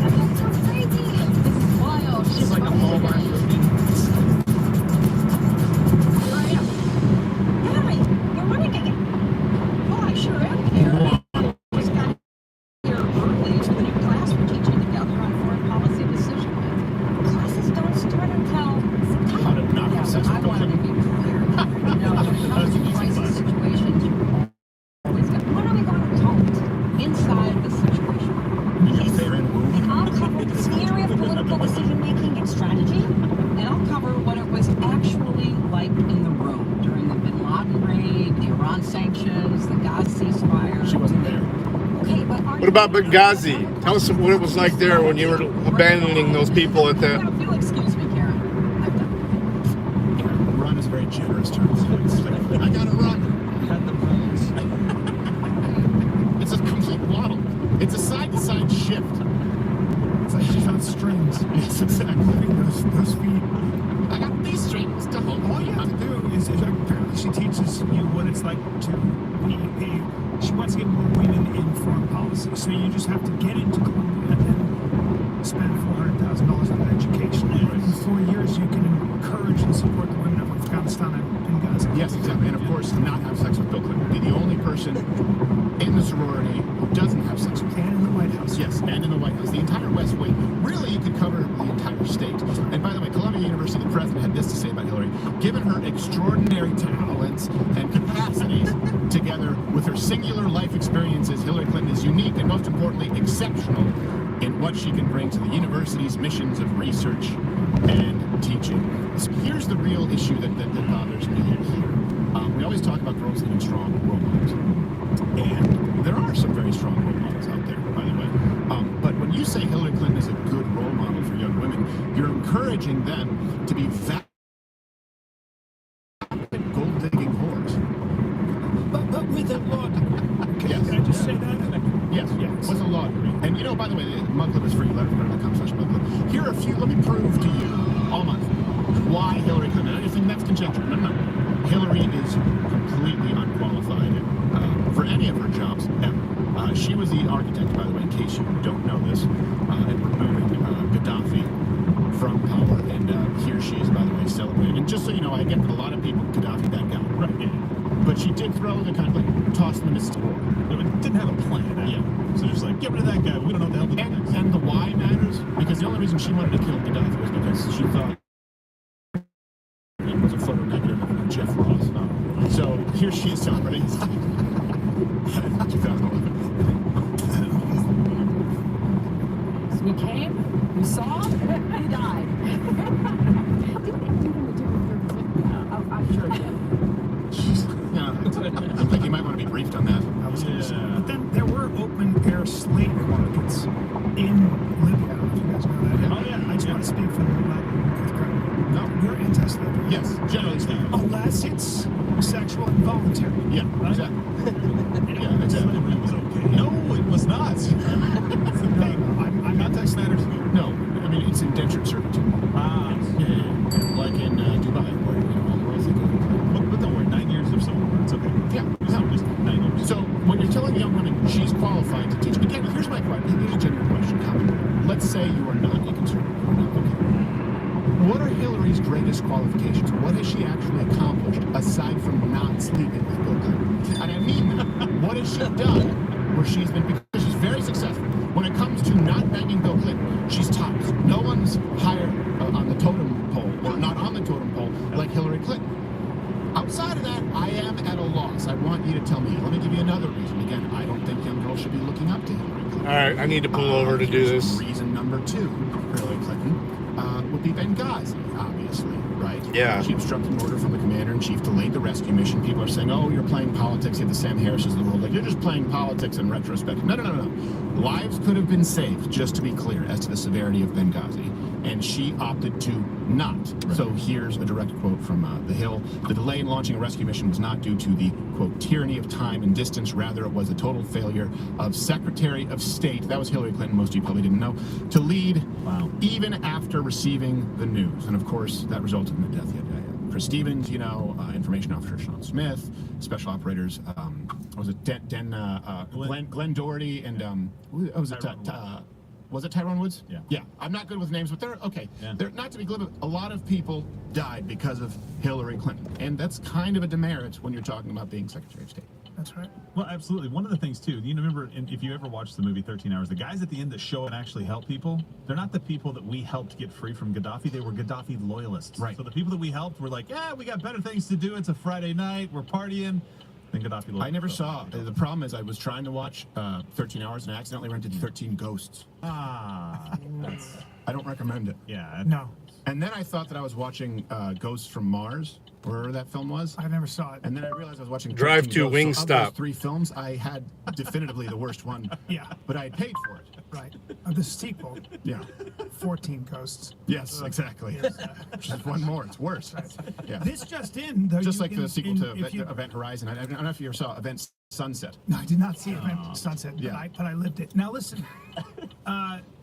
that's so crazy. This is wild. She's like a Hallmark movie. Here I am. Hillary, you're running again. Well, I sure am here. Just got here early to the new class we're teaching together on foreign policy decision making. Classes don't start until September. How to not have sex I with Bill want to be clear. You know, when it comes to crisis situations, always got, what are we going to call it? Inside the situation. Yes, they're in womb. And I'll cover the area of political decision making and strategy, and I'll cover what it was actually like in the room during the Bin Laden raid, the Iran sanctions, the Gaza ceasefire. She wasn't there. Okay, but What about Benghazi? Tell us what it was like there when you were abandoning those people at that. You excuse me, Karen. I've done Run is a very generous term. I gotta run. It's a complete waddle. It's a side-to-side shift. It's like she's on strings. Yes, exactly. Those feet. I got these strings to hold. All you have to do is apparently she teaches you what it's like to be she wants to get more women in foreign policy. So you just have to get into Columbia and spend $400,000 on education. And in 4 years, you can encourage and support the women of Afghanistan and Gaza. Yes, exactly. And of course, not have sex with Bill Clinton. Be the only person in the sorority who doesn't have sex with him. And in the White House. Yes, and in the White House. The entire West Wing. Really, you could cover the entire state. And by the way, Columbia University, the president had this to say about Hillary. Given her extraordinary talents and capacities, together with her singular life experiences, Hillary Clinton is unique and, most importantly, exceptional in what she can bring to the university's missions of research and teaching. So here's the real issue that bothers me here. We always talk about girls needing strong role models. And there are some very strong role models out there, by the way. But when you say Hillary Clinton is a good role model for young women, you're encouraging them to be vapid, gold-digging whores. But with a law degree. Yes. Can I just say that? Yes, with a law degree. And you know, by the way, the Mug Club is free. Letterfree.com/mugclub. Here are a few, let me prove to you, all month, why Hillary Clinton. I think that's conjecture. No. Hillary is completely unqualified for any of her jobs ever. She was the architect, by the way, in case you don't know this, in removing Gaddafi from power. And here she is, by the way, celebrating. And just so you know, I get that a lot of people, Gaddafi, that guy. Right, yeah. But she did throw the kind of like, toss them in the war. It didn't have a plan. Yeah. So just like, get rid of that guy. We don't know what the hell to do next. And the why matters, because the only reason she wanted to kill Gaddafi was because she thought it was a photo negative of Jeff Ross. So here she is celebrating 2011. We came, we saw, we died. I'm sure it did. Yeah, I'm thinking you might want to be briefed on that. But then there were open air slave markets in Libya. I don't know if you guys know that. Oh, yeah. I just want to speak for the No. We're anti-slavery. Yes, generally speaking. Unless it's sexual and voluntary. Yeah, exactly. Yeah, exactly. Slavery was okay. No, it was not. That's the thing. I'm not tax matters. No, I mean it's indentured servitude. Yeah. Like in Dubai, where all the rules they go. But don't worry, 9 years of civil war. It's okay. Yeah, It's not just 9 years. So when you're telling young women she's qualified to teach, again, here's my question. Here's a genuine question. Let's say you are not a conservative. What are Hillary's greatest qualifications? What has she actually accomplished aside from not sleeping with Bill Clinton? And I mean that. What has she done where she's been, because she's very successful. When it comes to not banging Bill Clinton, she's tops. No one's higher on the totem pole, or not on the totem pole, like Hillary Clinton. Outside of that, I am at a loss. I want you to tell me. Let me give you another reason. Again, I don't think young girls should be looking up to Hillary Clinton. All right, I need to pull over to do this. Reason number 2 for Hillary Clinton would be Benghazi, obviously, right? Yeah. She obstructed an order from the commander-in-chief, delayed the rescue mission. People are saying, oh, you're playing politics. You have the Sam Harris's of the world. Like, you're just playing politics in retrospect. No. Lives could have been saved, just to be clear, as to the severity of Benghazi. And she opted to not. Right. So here's a direct quote from The Hill. The delay in launching a rescue mission was not due to the, quote, tyranny of time and distance. Rather, it was a total failure of Secretary of State, that was Hillary Clinton, most of you probably didn't know, to lead even after receiving the news. And of course, that resulted in the death of Chris Stevens, information officer Sean Smith, special operators, Glenn Doherty, and was it Tyrone Woods? Yeah. Yeah. I'm not good with names, but they're okay. Yeah. They're not to be glib. A lot of people died because of Hillary Clinton, and that's kind of a demerit when you're talking about being Secretary of State. That's right. Well, absolutely. One of the things, too, remember, if you ever watched the movie 13 Hours, the guys at the end that show and actually help people, they're not the people that we helped get free from Gaddafi. They were Gaddafi loyalists. Right. So the people that we helped were like, yeah, we got better things to do. It's a Friday night. We're partying. Then Gaddafi loyalists. I never saw. The problem is I was trying to watch 13 Hours, and I accidentally rented 13 Ghosts. I don't recommend it. Yeah. No. And then I thought that I was watching Ghosts from Mars, wherever that film was. I never saw it. And then I realized I was watching Drive 13 to Ghosts. So of those Wingstop. 3 films, I had definitively the worst one. Yeah. But I had paid for it. Right. The sequel, Yeah. 14 Ghosts. Yes, exactly. Just one more. It's worse. Yeah. This just in, though. Just you like can- the sequel in- to if you- Event Horizon. I don't know if you ever saw Event Sunset. No, I did not see Event Sunset, Yeah. but I lived it. Now listen,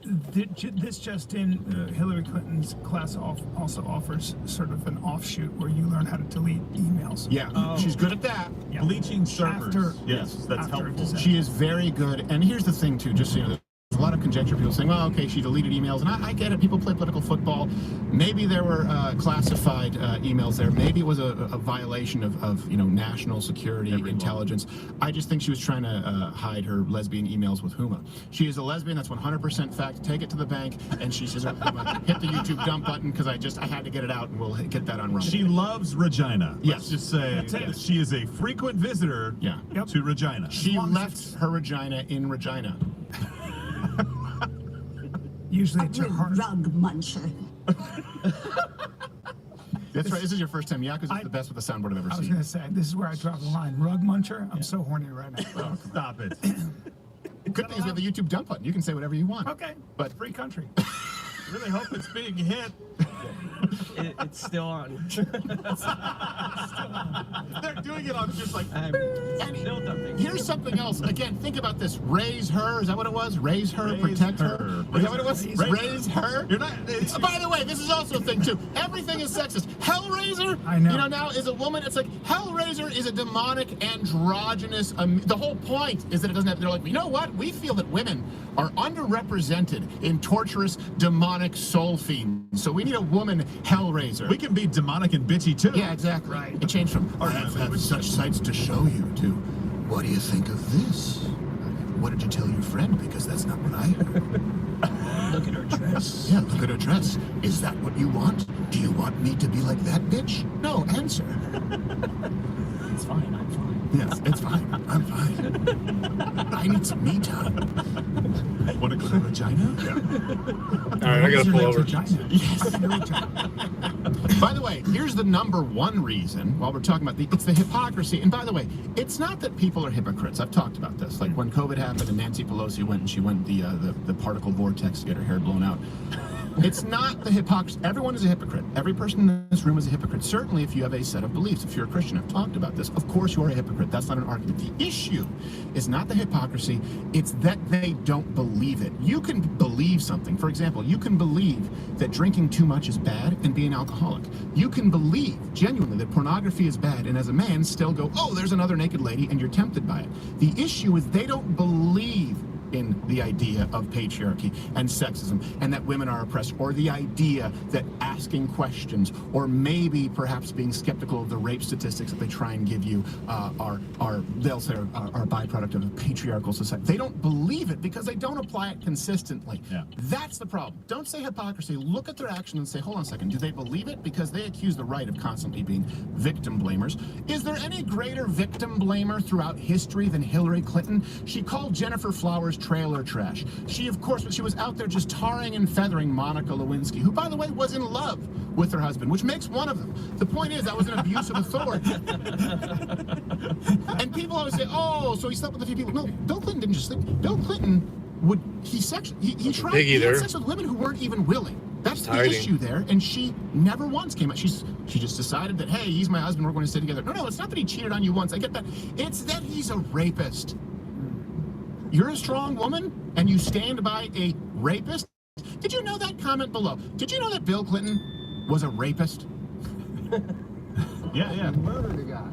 this just in, Hillary Clinton's class also offers sort of an offshoot where you learn how to delete emails. Yeah, she's good at that. Yeah. Bleaching servers. After- yes, that's after a helpful. disaster. She is very good. And here's the thing, too, just so you know. There's a lot of conjecture. People saying, well, okay, she deleted emails. And I get it. People play political football. Maybe there were classified emails there. Maybe it was a violation of national security intelligence. I just think she was trying to hide her lesbian emails with Huma. She is a lesbian. That's 100% fact. Take it to the bank. And she says, hit the YouTube dump button because I had to get it out, and we'll get that on Rumble. She loves Regina. Yes. Let's just say she is a frequent visitor to Regina. She left her Regina in Regina. Usually it's your heart. Rug muncher. That's right. This is your first time. Yakuza's the best with the soundboard I've ever I was seen. going to say, this is where I draw the line. Rug muncher? I'm so horny right now. Oh, stop it. Good thing is we have the YouTube dump button. You can say whatever you want. Okay, But free country. Really hope it's being hit. It's still on. they're doing it on just like. I'm still dumping. Here's something else. Again, think about this. Raise her. Is that what it was? Raise her, protect her. Is that what it was? Raise her. You're not. By the way, this is also a thing too. Everything is sexist. Hellraiser. I know. Now is a woman. It's like Hellraiser is a demonic, androgynous. The whole point is that it doesn't have. They're like, you know what? We feel that women are underrepresented in torturous, demonic soul fiends. So we need a woman Hellraiser. We can be demonic and bitchy too. Yeah, exactly. Right. It changed from I have such sights to show you to what do you think of this? What did you tell your friend? Because that's not what I heard. Look at her dress. Yeah, look at her dress. Is that what you want? Do you want me to be like that bitch? No, answer. It's fine. I'm fine. Yes, it's fine. I'm fine. I need some me time. Want to go to Regina? All right, I gotta pull over. Yes. By the way, here's the number one reason, while we're talking about it's the hypocrisy. And by the way, it's not that people are hypocrites. I've talked about this. Like when COVID happened and Nancy Pelosi went and she went the particle vortex to get her hair blown out. It's not the hypocrisy. Everyone is a hypocrite. Every person in this room is a hypocrite. Certainly if you have a set of beliefs. If you're a Christian, I've talked about this. Of course you are a hypocrite. That's not an argument. The issue is not the hypocrisy. It's that they don't believe it. You can believe something. For example, you can believe that drinking too much is bad and be an alcoholic. You can believe genuinely that pornography is bad and as a man still go, oh, there's another naked lady, and you're tempted by it. The issue is they don't believe in the idea of patriarchy and sexism and that women are oppressed, or the idea that asking questions or maybe perhaps being skeptical of the rape statistics that they try and give you they'll say are a byproduct of a patriarchal society. They don't believe it because they don't apply it consistently. Yeah. That's the problem. Don't say hypocrisy. Look at their action and say, hold on a second, do they believe it? Because they accuse the right of constantly being victim blamers. Is there any greater victim blamer throughout history than Hillary Clinton? She called Jennifer Flowers trailer trash. She, of course, she was out there just tarring and feathering Monica Lewinsky, who, by the way, was in love with her husband, which makes one of them. The point is, that was an abuse of authority. And people always say, oh, so he slept with a few people. No, Bill Clinton didn't just sleep. Bill Clinton he had sex with women who weren't even willing. That's the issue there, and she never once came out. She just decided that, hey, he's my husband, we're going to stay together. No, it's not that he cheated on you once. I get that. It's that he's a rapist. You're a strong woman, and you stand by a rapist? Did you know that? Comment below. Did you know that Bill Clinton was a rapist? Yeah. Murdered the guy.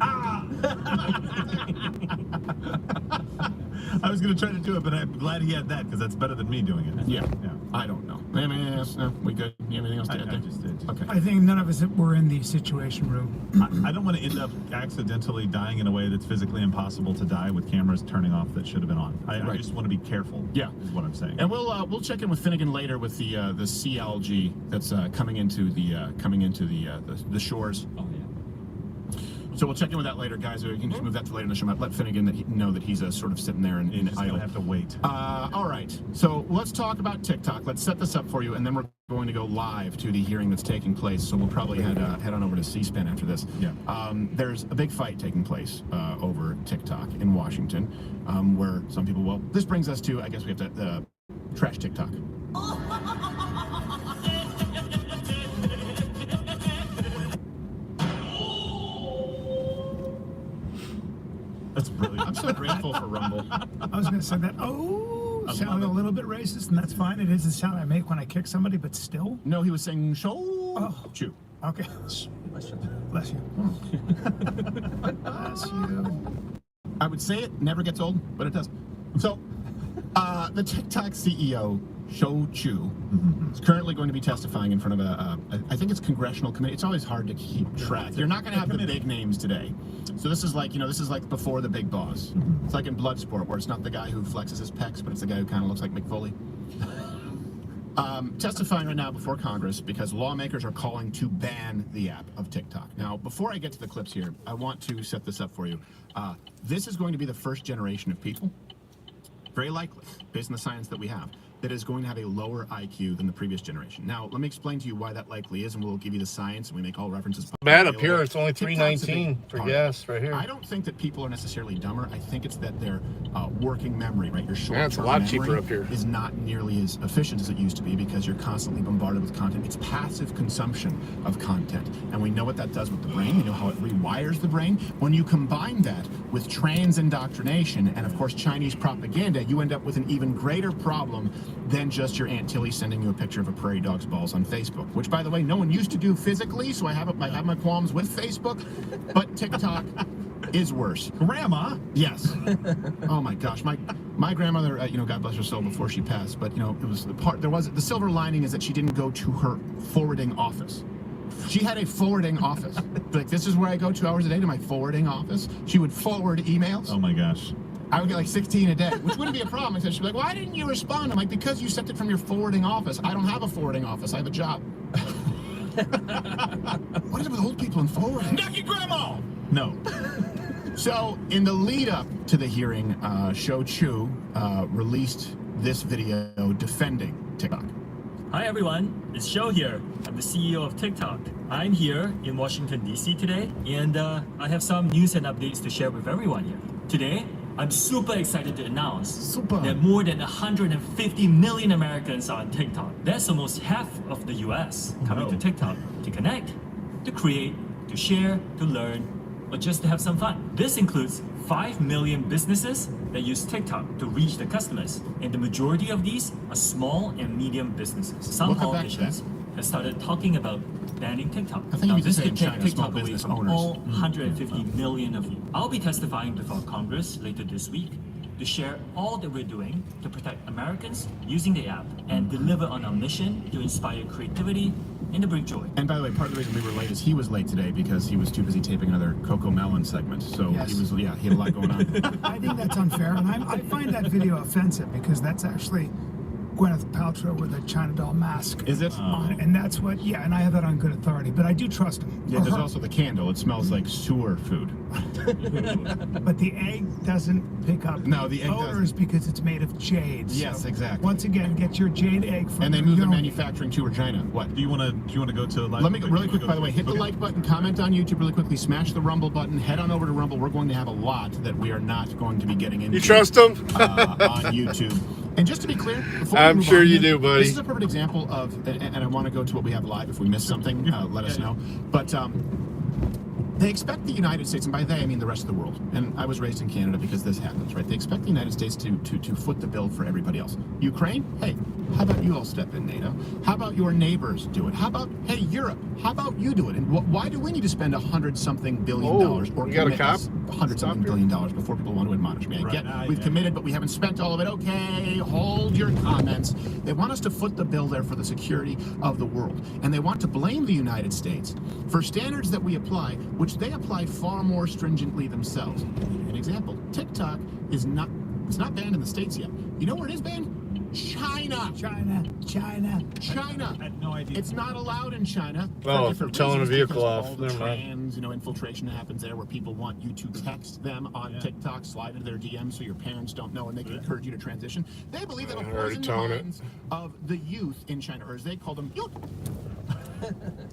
I was going to try to do it, but I'm glad he had that, because that's better than me doing it. Yeah. I don't know. Anything else? No, we good? Anything else to add? Okay. I think none of us were in the situation room. I don't want to end up accidentally dying in a way that's physically impossible to die with cameras turning off that should have been on. I just want to be careful. Yeah, is what I'm saying. And we'll check in with Finnegan later with the CLG that's coming into the shores. Oh yeah. So we'll check in with that later, guys. You can just move that to later in the show. Let Finnegan know that he's sort of sitting there and idle. Have to wait. All right. So let's talk about TikTok. Let's set this up for you, and then we're going to go live to the hearing that's taking place. So we'll probably head on over to C-SPAN after this. Yeah. There's a big fight taking place over TikTok in Washington, where some people. Well, this brings us to. I guess we have to trash TikTok. That's brilliant. I'm so grateful for Rumble. I was going to say that. Sounded a little bit racist, and that's fine. It is the sound I make when I kick somebody, but still. No, he was saying show chew. Okay. Bless you. Bless you. Bless you. I would say it never gets old, but it does. So, the TikTok CEO, Shou Chew, is currently going to be testifying in front of I think it's congressional committee. It's always hard to keep track. You're not going to have the big names today. So this is like, before the big boss. It's like in Bloodsport, where it's not the guy who flexes his pecs, but it's the guy who kind of looks like Mick Foley. Testifying right now before Congress because lawmakers are calling to ban the app of TikTok. Now, before I get to the clips here, I want to set this up for you. This is going to be the first generation of people, very likely, based on the science that we have, that is going to have a lower IQ than the previous generation. Now, let me explain to you why that likely is, and we'll give you the science, and we make all references. Bad up here, it's only $3.19 for gas right here. I don't think that people are necessarily dumber. I think it's that their working memory, right? Your short-term it's a lot memory cheaper up here. Is not nearly as efficient as it used to be because you're constantly bombarded with content. It's passive consumption of content, and we know what that does with the brain. We know how it rewires the brain. When you combine that with trans indoctrination and, of course, Chinese propaganda, you end up with an even greater problem than just your Aunt Tilly sending you a picture of a prairie dog's balls on Facebook, which, by the way, no one used to do physically, so I have my qualms with Facebook, but TikTok is worse. Grandma? Yes. Oh my gosh, my grandmother, God bless her soul, before she passed, but it was the silver lining is that she didn't go to her forwarding office. She had a forwarding office. Like, this is where I go 2 hours a day to my forwarding office. She would forward emails. Oh my gosh. I would get like 16 a day, which wouldn't be a problem. Except she'd be like, why didn't you respond? I'm like, because you sent it from your forwarding office. I don't have a forwarding office. I have a job. What is it with old people in forwarding? Knock your grandma! No. So, in the lead up to the hearing, Shou Chew released this video defending TikTok. Hi everyone, it's Shou here. I'm the CEO of TikTok. I'm here in Washington, D.C. today, and I have some news and updates to share with everyone here. Today, I'm super excited to announce that more than 150 million Americans are on TikTok. That's almost half of the US coming to TikTok to connect, to create, to share, to learn, or just to have some fun. This includes 5 million businesses that use TikTok to reach their customers, and the majority of these are small and medium businesses. Some politicians have started talking about banning TikTok. I think Now, you this could say could in take China, TikTok small away business from owners. all 150 million of you. I'll be testifying before Congress later this week to share all that we're doing to protect Americans using the app and deliver on our mission to inspire creativity and to bring joy. And by the way, part of the reason we were late is he was late today because he was too busy taping another Coco Melon segment. So Yes. he was, he had a lot going on. I think that's unfair, and I find that video offensive because that's actually Gwyneth Paltrow with a China doll mask. Is it? On, and that's what, yeah, and I have that on good authority, but I do trust him. Yeah, Or there's her. also the candle. It smells like sewer food. But the egg doesn't pick up No, the egg odors because it's made of jade. Yes, So, exactly. Once again, get your jade egg from And they your moved the yoni. manufacturing to Regina. What? Do you want to go to live? Let me go really quick, by the way, hit the Okay. like button, comment on YouTube really quickly, smash the Rumble button, head on over to Rumble. We're going to have a lot that we are not going to be getting into. You trust them? On YouTube. And just to be clear, before we I'm move sure on you here, do, buddy. This is a perfect example of, and I want to go to what we have live. If we miss something, let us know. But they expect the United States, and by they I mean the rest of the world. And I was raised in Canada because this happens, right? They expect the United States to foot the bill for everybody else. Ukraine, hey, how about you all step in, NATO? How about your neighbors do it? How about, hey, Europe, how about you do it? And why do we need to spend $100-something billion or you got a commit cop? us $100-something billion before people want to admonish me? I get we've committed, but we haven't spent all of it. Okay, hold your comments. They want us to foot the bill there for the security of the world. And they want to blame the United States for standards that we apply, which they apply far more stringently themselves. An example, TikTok is not, it's not banned in the States yet. You know where it is banned? China. China. I had no idea. It's not allowed in China. Oh, different for telling a reasons, vehicle because off. all the Never mind. trans, infiltration that happens there, where people want you to text them on TikTok, slide into their DMs so your parents don't know, and they can encourage you to transition. They believe that will poison the minds of the youth in China, or as they call them, youth.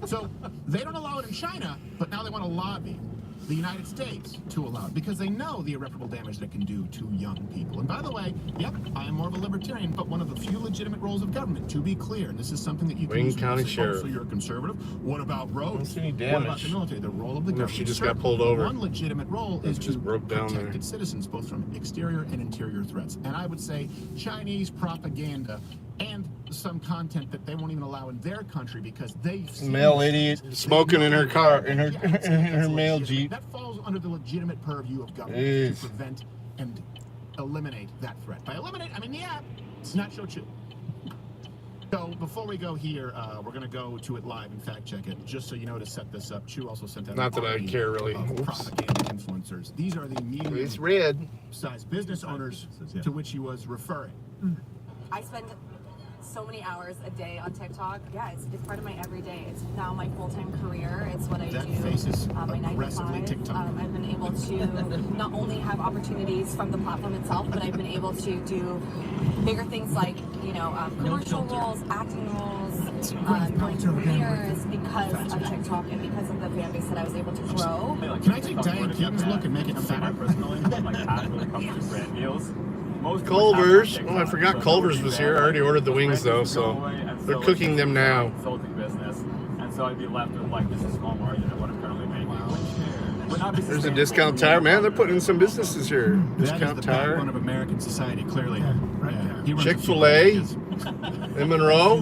So they don't allow it in China, but now they want to lobby the United States to allow it because they know the irreparable damage that can do to young people. And by the way, yep, I am more of a libertarian, but one of the few legitimate roles of government, to be clear, and this is something that you can Wayne use County to say, Sheriff. Oh, so you're a conservative? What about roads? see any What about damage. the military? The role of the Wonder if government. she just Sure, got pulled but over. One legitimate role is just to broke down protect there. its citizens, both from exterior and interior threats. And I would say Chinese propaganda and some content that they won't even allow in their country because they've seen Male lady smoking in her car, in her mail legitimate. Jeep. That falls under the legitimate purview of government Jeez. to prevent and eliminate that threat. By eliminate, I mean the app. It's not show Chew. So before we go here, we're going to go to it live and fact check it. Just so you know, to set this up, Chew also sent out Not that I army care really. of Oops. propaganda influencers. These are the It's red. medium-sized business owners to which he was referring. I spend so many hours a day on TikTok. Yeah, it's part of my everyday. It's now my full-time career. It's what I That do. face is My 9 to aggressively 5. TikTok. I've been able to not only have opportunities from the platform itself, but I've been able to do bigger things like, commercial roles, acting roles, going to premieres because of TikTok and because of the fan base that I was able to grow. Can I take Diane Keaton's look and make it fatter? Culver's. Oh, I forgot Culver's was here. I already ordered the wings though, so they're cooking them now. Consulting business, and so I'd be left with just a small margin of what I'm currently making. There's a Discount Tire, man. They're putting in some businesses here. That is Discount the Tire, backbone of American society, clearly. He runs a few Chick-fil-A, businesses. in Monroe.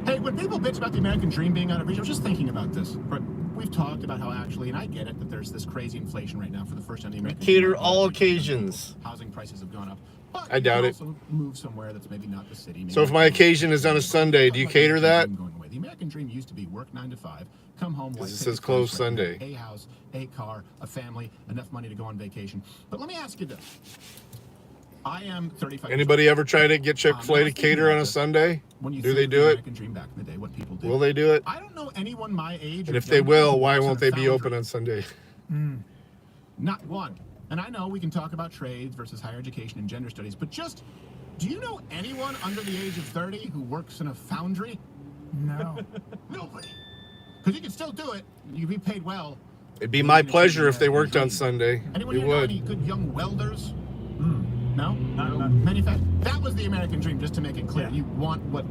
Hey, when people bitch about the American dream being out of reach, I was just thinking about this. But we've talked about how actually, and I get it, that there's this crazy inflation right now for the first time in the American Cater all occasions. Housing prices have gone up. But I doubt you it. can also move somewhere that's maybe not the city. So if my occasion is on a Sunday, do you cater that? The American dream used to be work 9 to 5, come home, It says closed Sunday. a house, a car, a family, enough money to go on vacation. But let me ask you this. I am 35. Anybody ever try to get Chick-fil-A to cater on a Sunday? When you Do think they of the do it? American dream back in the day, what people did. Will they do it? I don't know anyone my age. And or if they younger will, who why works won't in they a be foundry. open on Sunday? Not one. And I know we can talk about trades versus higher education and gender studies, but just, do you know anyone under the age of 30 who works in a foundry? No. Nobody. Because you can still do it. You can be paid well. It'd be my pleasure if they worked on Sunday. Anyone It here know would. any good young welders? No? Not That was the American dream, just to make it clear. Yeah. You want what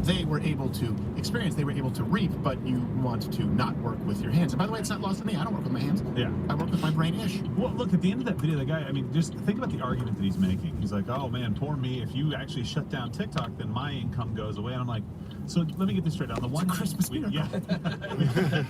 they were able to experience, they were able to reap, but you want to not work with your hands. And by the way, it's not lost on me. I don't work with my hands. Yeah. I work with my brain-ish. Well, look, at the end of that video, the guy, I mean, just think about the argument that he's making. He's like, oh man, poor me. If you actually shut down TikTok, then my income goes away. And I'm like, so let me get this straight. On the one Christmas miracle.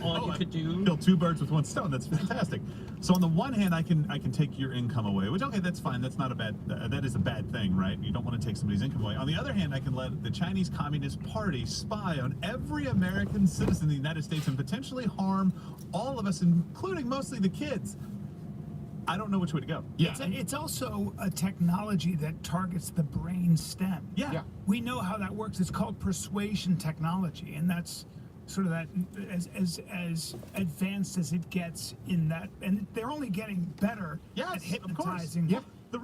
All you could do. Kill two birds with one stone. That's fantastic. So on the one hand, I can take your income away, which, okay, that's fine. That's not a bad, that is a bad thing, right? You don't want to take somebody's income away. On the other hand, I can let the Chinese Communist Party spy on every American citizen in the United States and potentially harm all of us, including mostly the kids. I don't know which way to go. Yeah. It's also a technology that targets the brain stem. Yeah. We know how that works. It's called persuasion technology, and that's sort of that as advanced as it gets in that, and they're only getting better at hypnotizing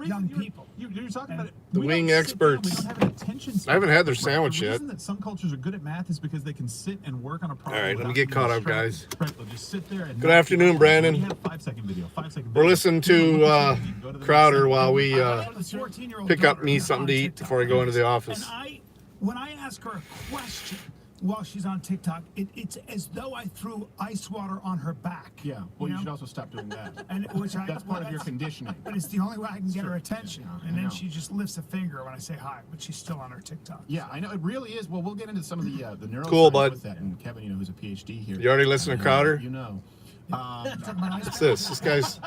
young people. You're talking about it. The wing experts. We don't have an attention span. I haven't had their sandwich The yet. reason that some cultures are good at math is because they can sit and work on a problem. All right, let me without get being caught up, distracted. guys. Right, they'll just sit there and Good afternoon, Brandon. We have a 5-second video. 5-second We're video. listening to Crowder while we I have a 14-year-old pick up daughter me on something to eat TikTok. before I go into the office. And when I ask her a question while she's on TikTok, it's as though I threw ice water on her back. Yeah. Well, you know? should also stop doing that. And That's part of your conditioning. But it's the only way I can get her attention. Yeah, And I then know. she just lifts a finger when I say hi, but she's still on her TikTok. Yeah, I know. It really is. Well, we'll get into some of the neuroscience Cool, bud. with that. And Kevin, who's a PhD here. You already listen to Crowder? You know. What's this? This guy's.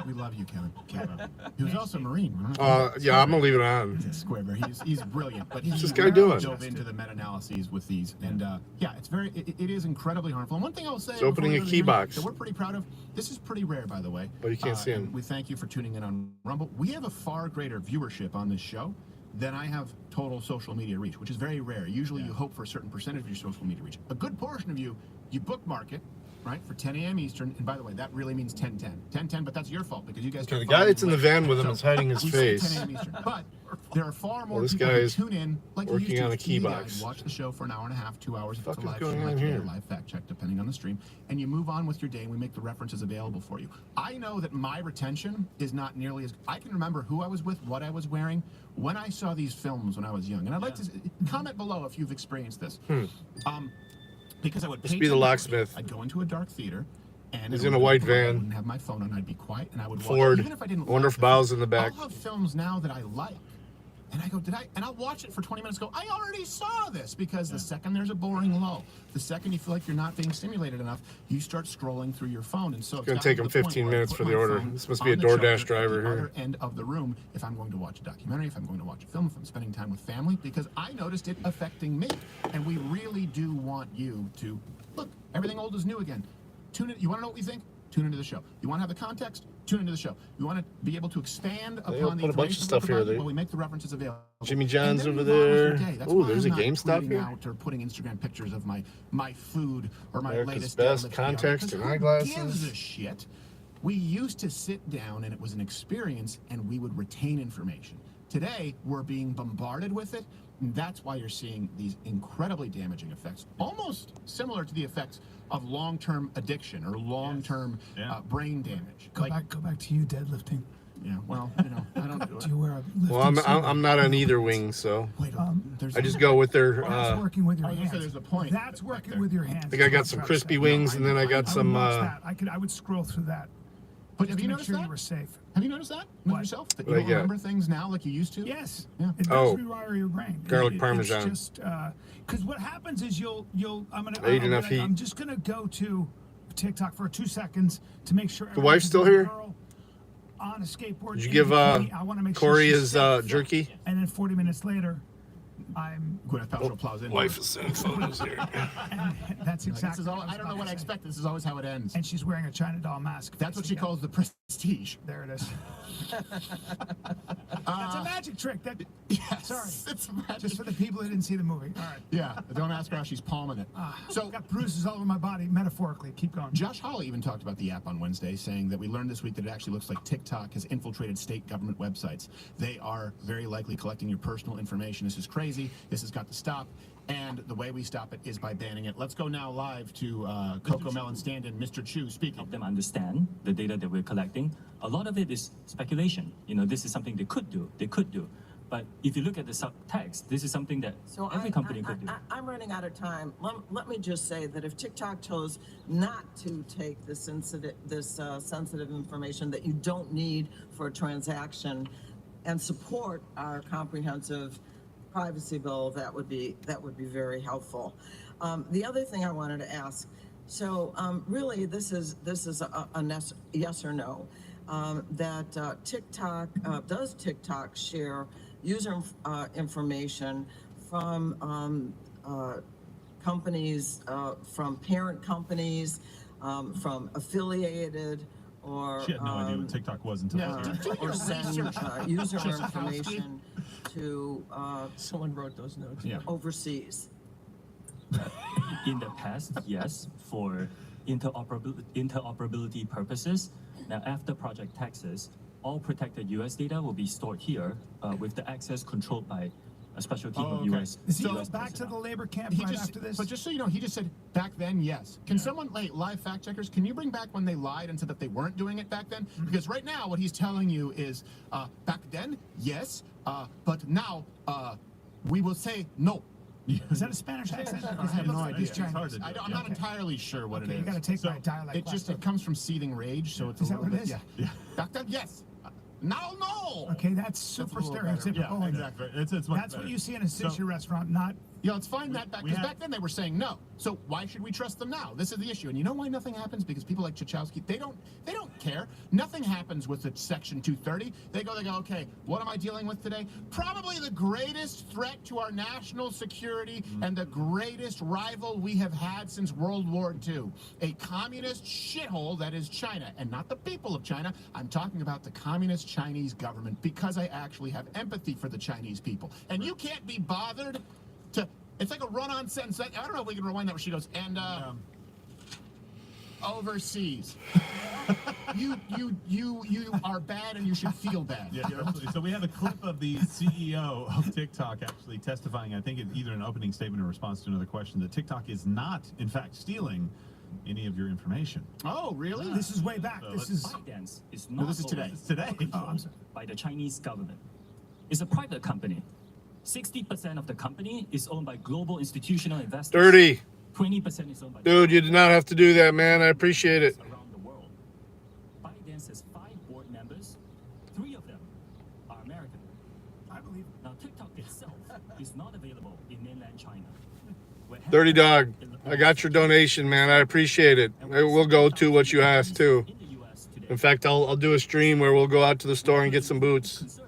We love you, Kevin. He was also a Marine. Yeah, I'm gonna leave it on. Square bear. He's brilliant. But What's this guy doing? Dove into the meta-analyses with these, and yeah, it is incredibly harmful. And one thing I'll say, It's opening a key box. that we're pretty proud of. This is pretty rare, by the way. But you can't see him. and we thank you for tuning in on Rumble. We have a far greater viewership on this show than I have total social media reach, which is very rare. Usually, you hope for a certain percentage of your social media reach. A good portion of you bookmark it. Right, for 10 a.m. Eastern, and by the way, that really means 10:10. 10:10, but that's your fault because you guys. Okay, the guy that's in the van with him is hiding his we say face. 10 a.m. Eastern, but there are far more Well, this people guy who is tune in like working you used on to, a key to box. and watch the show for an hour and a half, 2 hours. If What it's the a fuck live is stream, going like on you get here? a live fact check depending on the stream, and you move on with your day. And we make the references available for you. I know that my retention is not nearly as. I can remember who I was with, what I was wearing when I saw these films when I was young, and I'd like to comment below if you've experienced this. Because I would Must pay be the attention. locksmith. I'd go into a dark theater. And He's it in a would white be quiet. I van. wouldn't have my phone on. I'd be quiet, and I would watch. Ford. Even if I didn't. I wonder like if the Bow's film, in the back. I'll have films now that I like, and I go, and I'll watch it for 20 minutes. Go, I already saw this because the second there's a boring lull, the second you feel like you're not being stimulated enough, you start scrolling through your phone, and so It's gonna take him 15 minutes for the order. This must be a DoorDash driver here. Other end of the room, if I'm going to watch a documentary, if I'm going to watch a film, if I'm spending time with family, because I noticed it affecting me, and we really do want you to look. Everything old is new again. Tune in. You want to know what we think? Tune into the show. You want to have the context? Tune into the show. You want to be able to expand They upon the put a bunch of information stuff here. well, we make the references available. Jimmy John's And then over move on with your there. day. That's Ooh, why there's I'm a not GameStop tweeting here. out or putting Instagram pictures of my food or my America's latest Best deadlift contacts because and who eyeglasses. gives a shit? We used to sit down and it was an experience and we would retain information. Today, we're being bombarded with it, and that's why you're seeing these incredibly damaging effects, almost similar to the effects of long-term addiction or long-term brain damage. Go back to you deadlifting. Yeah, well, I don't. Do you wear a lifting Well, suit? I'm not on either wing, so Wait, I just go with their. That's working with your I was gonna say hands. there's a point. That's working with your hands. I think I got some crispy wings, and then I got some. I would scroll through that. But Just have you to make noticed sure that? you were safe. Have you noticed that yourself? That you What I don't get? remember things now like you used to? Yes. Yeah. It does rewire your brain. Garlic It's parmesan. just because what happens is I I'm just gonna go to TikTok for 2 seconds to make sure The wife's still everything's here? girl on a skateboard. Did you in give bikini. I want to make Corey sure his she's safe. jerky? And then 40 minutes later, I'm. Gwyneth Paltrow plows in. Wife is sending photos here. And that's This exactly. is all, what I don't know about what to I say. expect. This is always how it ends. And she's wearing a China doll mask. That's what she facing calls the prestige. down. There it is. That's a magic trick. That. Yes, Sorry. it's magic. Just for the people who didn't see the movie. All right. Yeah, don't ask her how she's palming it. So got bruises all over my body, metaphorically. Keep going. Josh Hawley even talked about the app on Wednesday, saying that we learned this week that it actually looks like TikTok has infiltrated state government websites. They are very likely collecting your personal information. This is crazy. This has got to stop. And the way we stop it is by banning it. Let's go now live to Coco Melon stand-in, Mr. Chu speaking. Help them understand the data that we're collecting. A lot of it is speculation. You know, this is something they could do. But if you look at the subtext, this is something that every company could do. I'm running out of time. Let me just say that if TikTok chose not to take this sensitive information that you don't need for a transaction and support our comprehensive privacy bill, that would be very helpful. The other thing I wanted to ask, so really this is a yes or no, that does TikTok share user information from companies, from parent companies, from affiliated, or she had no idea what TikTok was until or send user information to someone wrote those notes overseas. In the past, yes, for interoperability purposes. Now, after Project Texas, all protected U.S. data will be stored here with the access controlled by a special team of U.S. Is he back to the labor camp after this? But just so you know, he just said back then, yes. Can someone, live fact checkers, can you bring back when they lied and said that they weren't doing it back then? Because right now, what he's telling you is, back then, yes, but now, we will say no. Is that a Spanish accent? I have no idea. I'm not entirely sure what it is. You got to take my dialect. It comes from seething rage, so it's is that what it is? Yeah. Back then, yes. Now, no. Okay, that's super stereotypical. Yeah, exactly. It's that's what you see in a sushi restaurant, not. It's fine because back then they were saying no. So why should we trust them now? This is the issue. And you know why nothing happens? Because people like Chachowski, they don't care. Nothing happens with the Section 230. They go, okay, what am I dealing with today? Probably the greatest threat to our national security and the greatest rival we have had since World War II. A communist shithole that is China, and not the people of China. I'm talking about the communist Chinese government, because I actually have empathy for the Chinese people. And you can't be bothered to, it's like a run-on sentence. I don't know if we can rewind that where she goes, and overseas. you are bad and you should feel bad. Yeah, absolutely. So we have a clip of the CEO of TikTok actually testifying, I think, in either an opening statement or response to another question, that TikTok is not, in fact, stealing any of your information. Oh, really? This is way back. This is ByteDance is not this is today. By the Chinese government. It's a private company. 60% of the company is owned by global institutional investors. 30. 20% is owned by. Dude, you did not have to do that, man. I appreciate it. Around the world. ByteDance has 5 board members. 3 of them are American. I believe. Now, TikTok itself is not available in mainland China. 30 dog. I got your donation, man. I appreciate it. It will go to what you asked too. In fact, I'll do a stream where we'll go out to the store and get some boots.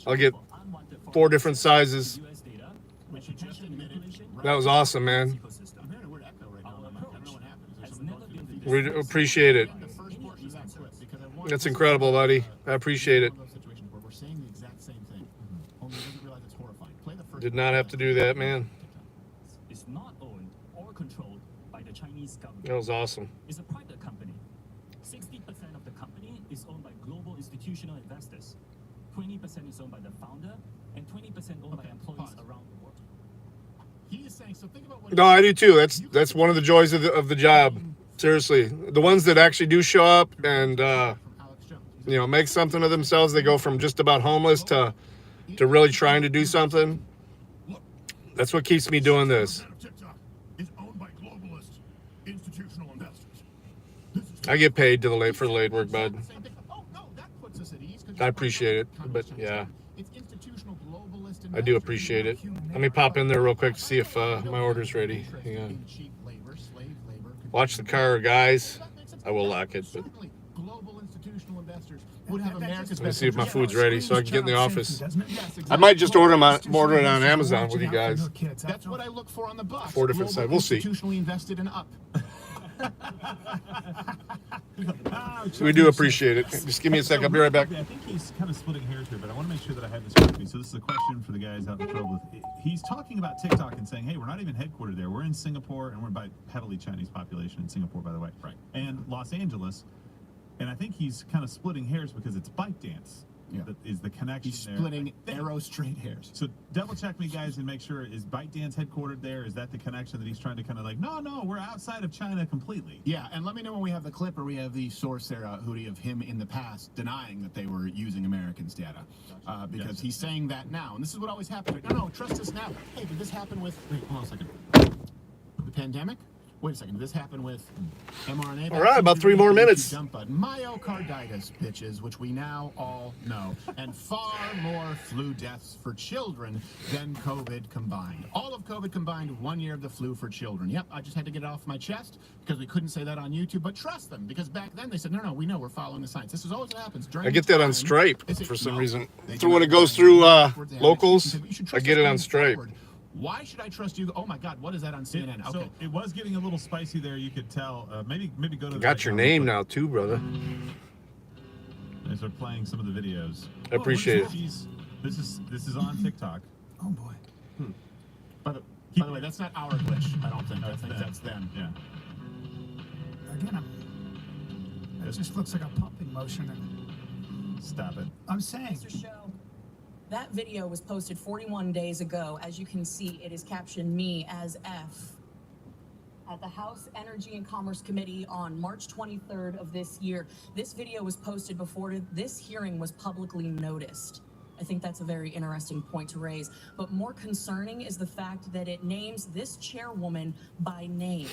I'll get 4 different sizes. That was awesome, man. We appreciate it. That's incredible, buddy. I appreciate it. Did not have to do that, man. It's not owned or controlled by the Chinese government. That was awesome. It's a private company. 60% of the company is owned by global institutional investors. 20% is owned by the founder, and 20% owned by employees around the world. He is saying, so think about what. No, I do too. That's one of the joys of the job. Seriously, the ones that actually do show up and make something of themselves. They go from just about homeless to really trying to do something. That's what keeps me doing this. TikTok is owned by globalist institutional investors. I get paid for the late work, bud. I appreciate it, but yeah, I do appreciate it. Let me pop in there real quick to see if my order's ready. Hang on. Watch the car, guys. I will lock it, but let me see if my food's ready so I can get in the office. I might just order it on Amazon with you guys. That's what I look for on the bus. 4 different sides. We'll see. Institutionally invested and up. We do appreciate it. Just give me a sec. I'll be right back. I think he's kind of splitting hairs here, but I want to make sure that I have this correctly. So this is a question for the guys out in the field. He's talking about TikTok and saying, hey, we're not even headquartered there. We're in Singapore, and we're by heavily Chinese population in Singapore, by the way. Right. And Los Angeles. And I think he's kind of splitting hairs because it's ByteDance. is the connection. He's there. splitting arrow straight hairs. So double check me, guys, and make sure, is ByteDance headquartered there? Is that the connection that he's trying to kind of like, no, we're outside of China completely? Yeah, and let me know when we have the clip or we have the source there, Hootie, of him in the past denying that they were using Americans' data. Because he's saying that now. And this is what always happens. No, trust us now. Hey, did this happen with... Wait, hold on a second. The pandemic? Wait a second, did this happen with mRNA? All right, about 3 more minutes. Myocarditis, bitches, which we now all know. And far more flu deaths for children than COVID combined. All of COVID combined, 1 year of the flu for children. Yep, I just had to get it off my chest because we couldn't say that on YouTube, but trust them, because back then they said, no, we know, we're following the science. This is always what happens. I get that on Stripe for some reason. When it goes through locals, I get it on Stripe. Why should I trust you? Oh my God, what is that on CNN? So it was getting a little spicy there. You could tell. Maybe go to. Got your name now too, brother. As they're playing some of the videos. I appreciate it. This is on TikTok. Oh boy. By the way, that's not our glitch. I don't think. I think that's them. Yeah. Again, it just looks like a pumping motion. And stop it. I'm saying. Mr. Show, that video was posted 41 days ago. As you can see, it is captioned "Me as F." At the House Energy and Commerce Committee on March 23rd of this year. This video was posted before this hearing was publicly noticed. I think that's a very interesting point to raise. But more concerning is the fact that it names this chairwoman by name.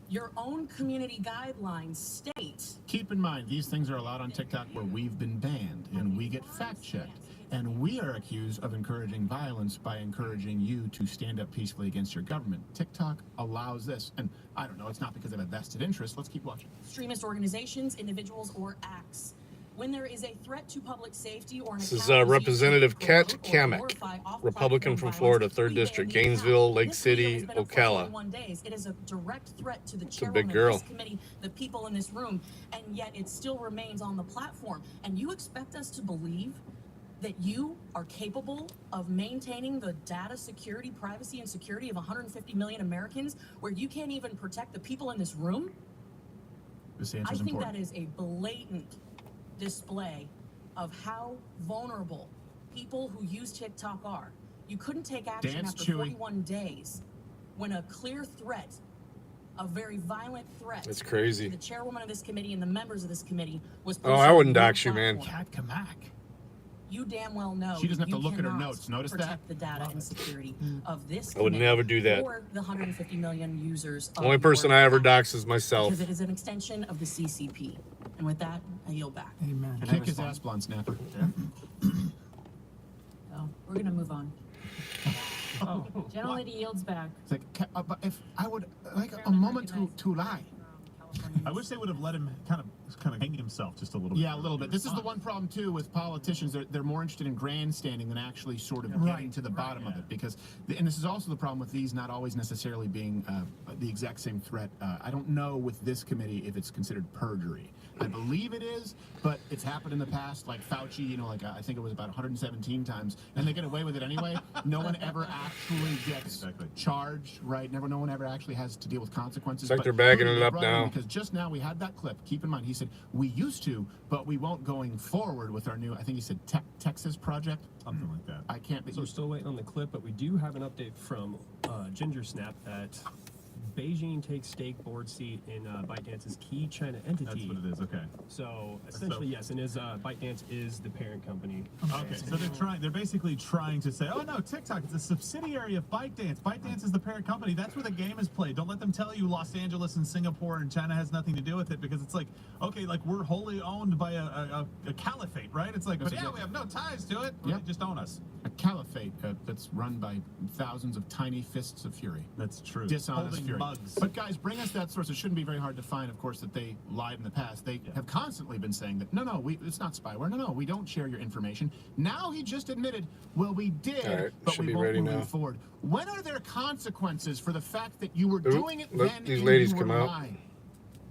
Your own community guidelines state. Keep in mind, these things are allowed on TikTok where we've been banned and we get fact-checked. And we are accused of encouraging violence by encouraging you to stand up peacefully against your government. TikTok allows this. And I don't know, it's not because they have a vested interest. Let's keep watching. Extremist organizations, individuals, or acts. When there is a threat to public safety or an This is Representative Kat Kamek, Republican from Florida, 3rd District, Gainesville, Lake City, Ocala. It is a direct threat to the It's a big girl. this committee, the people in this room, and yet it still remains on the platform. And you expect us to believe that you are capable of maintaining the data security, privacy, and security of 150 million Americans where you can't even protect the people in this room? This I answer's think important. that is a blatant display of how vulnerable people who use TikTok are. You couldn't take action Dance, after Chewy. 41 days when a clear threat, a very violent threat. That's crazy. To the chairwoman of this committee and the members of this committee was. Oh, I wouldn't dox you, man. Kat Kamek. You damn well know. She doesn't have to you look at her cannot notes. Notice that? protect the data and security of this. I would committee never do that. Or the 150 million users. The only person I ever dox is myself. Because it is an extension of the CCP. And with that, I yield back. Amen. Kick his ass, blonde snapper. So we're gonna move on. Gentlelady yields back. It's like, but if I would like a moment to lie. I wish they would have let him kind of hang himself just a little bit. Yeah, a little bit. This is the one problem too with politicians. They're more interested in grandstanding than actually sort of getting to the bottom of it. Because, and this is also the problem with these not always necessarily being the exact same threat. I don't know with this committee if it's considered perjury. I believe it is, but it's happened in the past. Like Fauci, you know, like I think it was about 117 times, and they get away with it anyway. No one ever actually gets charged, right? No one ever actually has to deal with consequences. It's like they're bagging Hootie, it they up brought it now. in because just now we had that clip. Keep in mind, he said, we used to, but we won't going forward with our new, I think he said Texas project. Something like that. I can't. So we're still waiting on the clip, but we do have an update from Ginger Snap that Beijing takes stake board seat in ByteDance's key China entity. That's what it is. Okay. So essentially, yes, and ByteDance is the parent company. Okay, so they're basically trying to say, oh no, TikTok is a subsidiary of ByteDance. ByteDance is the parent company. That's where the game is played. Don't let them tell you Los Angeles and Singapore and China has nothing to do with it, because it's like, okay, like we're wholly owned by a caliphate, right? It's like, but yeah, we have no ties to it. They just own us. A caliphate that's run by thousands of tiny fists of fury. That's true. Dishonest Holding fury. mugs. But guys, bring us that source. It shouldn't be very hard to find, of course, that they lied in the past. They have constantly been saying that, no, it's not spyware. No, we don't share your information. Now he just admitted, well, we did, All right, but should we be won't ready move now. forward. When are there consequences for the fact that you were doing it let then these and ladies you were come out. lying?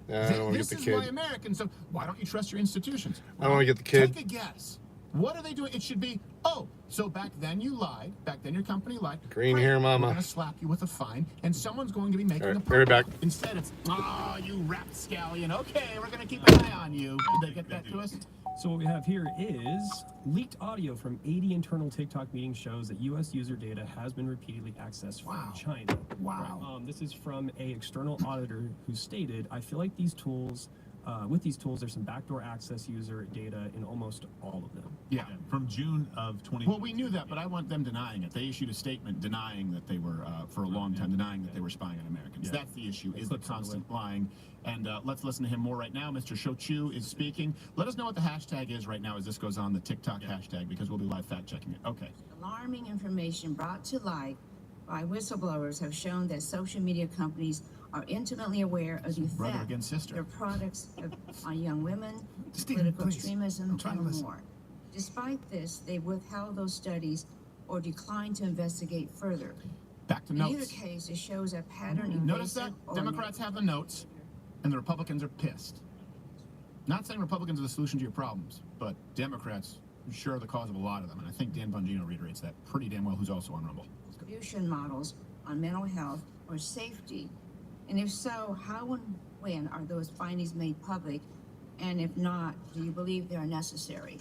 Yeah, I don't want to This get the is why kid. Americans, so why don't you trust your institutions? I don't want to get the kid. Take a guess. What are they doing? It should be, oh, So back then you lied. Back then your company lied. Green Great. hair We're mama. going to slap you with a fine, and someone's going to be making All a right, very profit. back. Instead, it's, oh, you rapscallion. Okay, we're going to keep an eye on you. Did they get that to us? So what we have here is leaked audio from 80 internal TikTok meetings shows that U.S. user data has been repeatedly accessed from China. Wow. This is from an external auditor who stated, I feel like these tools, with these tools, there's some backdoor access user data in almost all of them. Yeah. From June of 20. Well, we knew that, but I want them denying it. They issued a statement denying that they were, for a long time, denying that they were spying on Americans. Yeah. That's the issue, is the constant lying. And let's listen to him more right now. Mr. Shochu is speaking. Let us know what the hashtag is right now as this goes on, the TikTok hashtag, because we'll be live fact-checking it. Okay. Alarming information brought to light by whistleblowers have shown that social media companies are intimately aware of the Brother effect against sister. their products have on young women, Stephen, political please. extremism, I'm trying to and listen. more. Despite this, they withheld those studies or declined to investigate further. Back to In notes. either case, it shows a pattern invasive Notice that or Democrats have the notes, and the Republicans are pissed. Not saying Republicans are the solution to your problems, but Democrats sure are the cause of a lot of them. And I think Dan Bongino reiterates that pretty damn well, who's also on Rumble. distribution models on mental health or safety? And if so, how and when are those findings made public? And if not, do you believe they are necessary?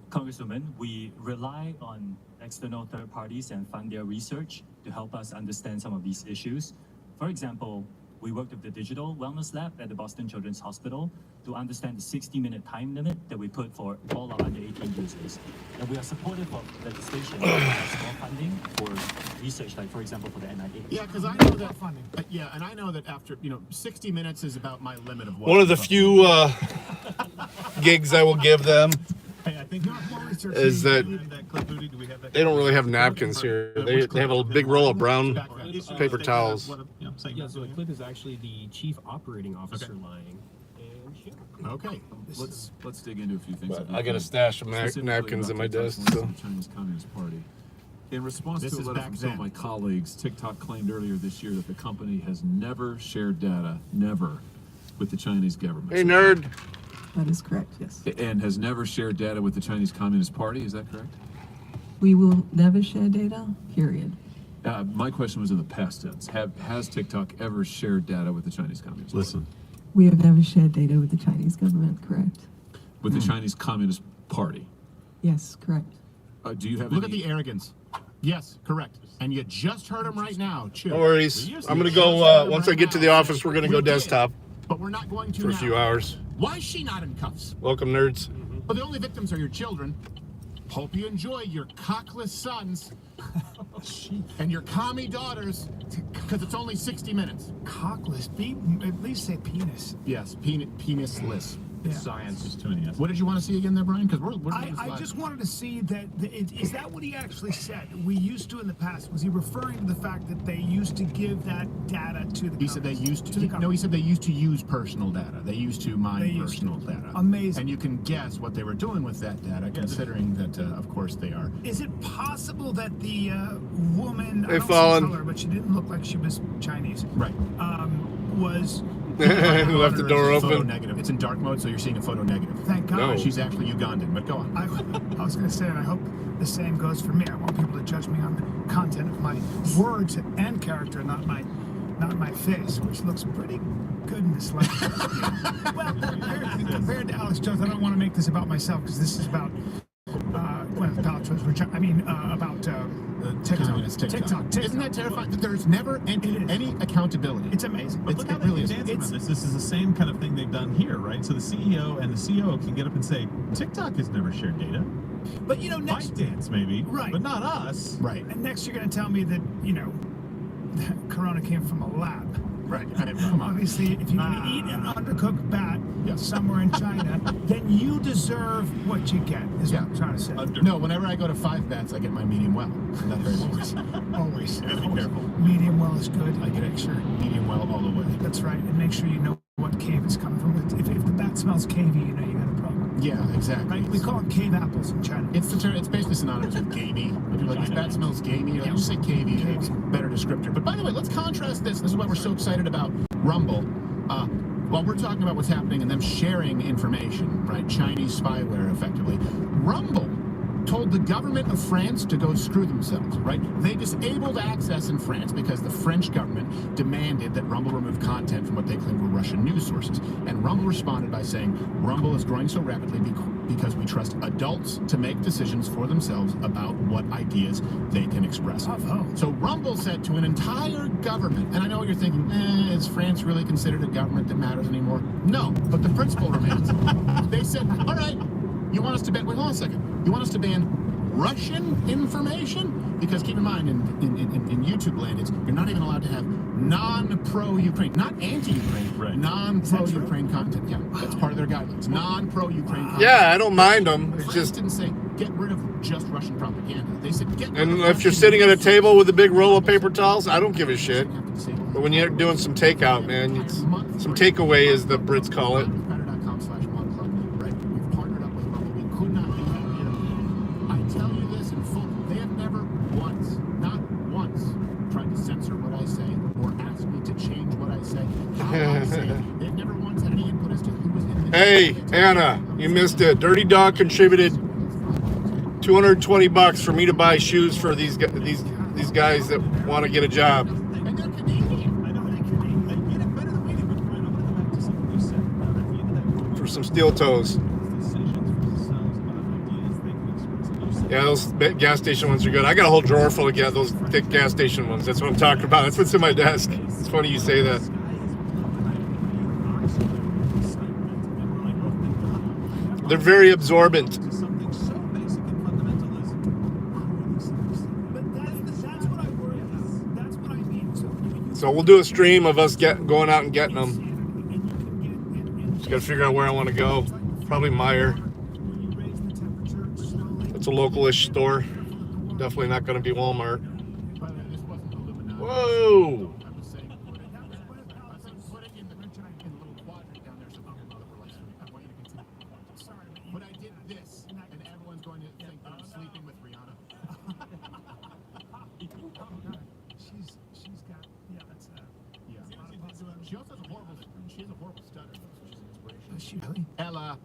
Congresswoman, we rely on external third parties and fund their research to help us understand some of these issues. For example, we worked with the Digital Wellness Lab at the Boston Children's Hospital to understand the 60-minute time limit that we put for all our under 18 users. And we are supportive of legislation that has more funding for research, like for example for the NIH. Yeah, because I know that. Yeah, and I know that after 60 minutes is about my limit of what. One of the few gigs I will give them Hey, I think is that they don't really have napkins here. They have a big roll of brown paper towels. Yeah, so the clip is actually the chief operating officer lying. And Okay. Let's dig into a few things. But I got a stash of napkins in my desk. So. The Chinese Communist Party. In response This to a is letter back from some of then. my colleagues, TikTok claimed earlier this year that the company has never shared data, never, with the Chinese government. Hey, nerd. That is correct, yes. And has never shared data with the Chinese Communist Party, is that correct? We will never share data, period. My question was in the past tense. Has TikTok ever shared data with the Chinese Communist Party? Listen. We have never shared data with the Chinese government, correct? With the Chinese Communist Party? Yes, correct. Do you have Look any... at the arrogance. Yes, correct. And you just heard him right now. Chill. No worries. I'm going to go, once I get to the office, we're going to go desktop But we're not going to for a now. few hours. Why is she not in cuffs? Welcome, nerds. Well, the only victims are your children. Hope you enjoy your cockless sons and your commie daughters, because it's only 60 minutes. Cockless. At least say penis. Yes, penisless. Yeah. Science is tuning us. What did you want to see again there, Brian? Because we're I just wanted to see that. Is that what he actually said? We used to in the past. Was he referring to the fact that they used to give that data to the? He said they used to. the No, he said they used to use personal data. They used to mine They used personal data. Amazing. And you can guess what they were doing with that data, considering that, of course, they are. Is it possible that the woman, Hey, I don't Fallen. see color, but she didn't look like she was Chinese, Right. Was Who left the door Photo open? negative. It's in dark mode, so you're seeing a photo negative. Thank God. No. She's actually Ugandan, but go on. I was going to say, I hope the same goes for me. I want people to judge me on the content of my words and character, not my face, which looks pretty good in this light. Well, compared to Alex Jones, I don't want to make this about myself because this is about Gwyneth Paltrow's about TikTok. Isn't that terrifying? There's never any accountability. It's amazing. But look how they dance around this. This is the same kind of thing they've done here, right? So the CEO and the COO can get up and say, TikTok has never shared data. But next ByteDance maybe, right, but not us. Right. And next you're going to tell me that Corona came from a lab. Right. Come on. Obviously, if you're going to eat an undercooked bat somewhere in China, then you deserve what you get, is what I'm trying to say. No, whenever I go to 5 bats, I get my medium well. That hurts. Always. You gotta be careful. Medium well is good. I get Make sure. medium well all the way. That's right. And make sure you know what cave it's coming from. If the bat smells cavey, you know you got a problem. Yeah, exactly. Right? We call them cave apples in China. It's basically synonymous with gamey. When people are like, this bat smells gamey. I just say cavey. It's a better descriptor. But by the way, let's contrast this. This is why we're so excited about Rumble. While we're talking about what's happening and them sharing information, right? Chinese spyware, effectively. Rumble told the government of France to go screw themselves, right? They disabled access in France because the French government demanded that Rumble remove content from what they claimed were Russian news sources. And Rumble responded by saying, Rumble is growing so rapidly because we trust adults to make decisions for themselves about what ideas they can express. So Rumble said to an entire government, and I know what you're thinking, is France really considered a government that matters anymore? No, but the principle remains. They said, all right, you want us to ban, wait, hold on a second. You want us to ban Russian information? Because keep in mind, in YouTube land, you're not even allowed to have non-pro-Ukraine, not anti-Ukraine, non-pro-Ukraine content. Yeah, that's part of their guidelines. Non-pro-Ukraine content. Yeah, I don't mind them. It's just didn't say get rid of just Russian propaganda. They said get rid and of if you're sitting at a table with a big roll of paper towels, I don't give a shit. But when you're doing some takeout, man, it's, some takeaway, as the Brits call it. They've never once had any input as to who was in the Hey, Anna, you missed it. Dirty Dog contributed $220 for me to buy shoes for these guys that want to get a job. For some steel toes. Yeah, those gas station ones are good. I got a whole drawer full of those thick gas station ones. That's what I'm talking about. That's what's in my desk. It's funny you say that. They're very absorbent. So we'll do a stream of us going out and getting them. Just got to figure out where I want to go. Probably Meijer. It's a local-ish store. Definitely not going to be Walmart. Whoa! She has a horrible stutter, though, so she's an inspiration. Does she really? Ella,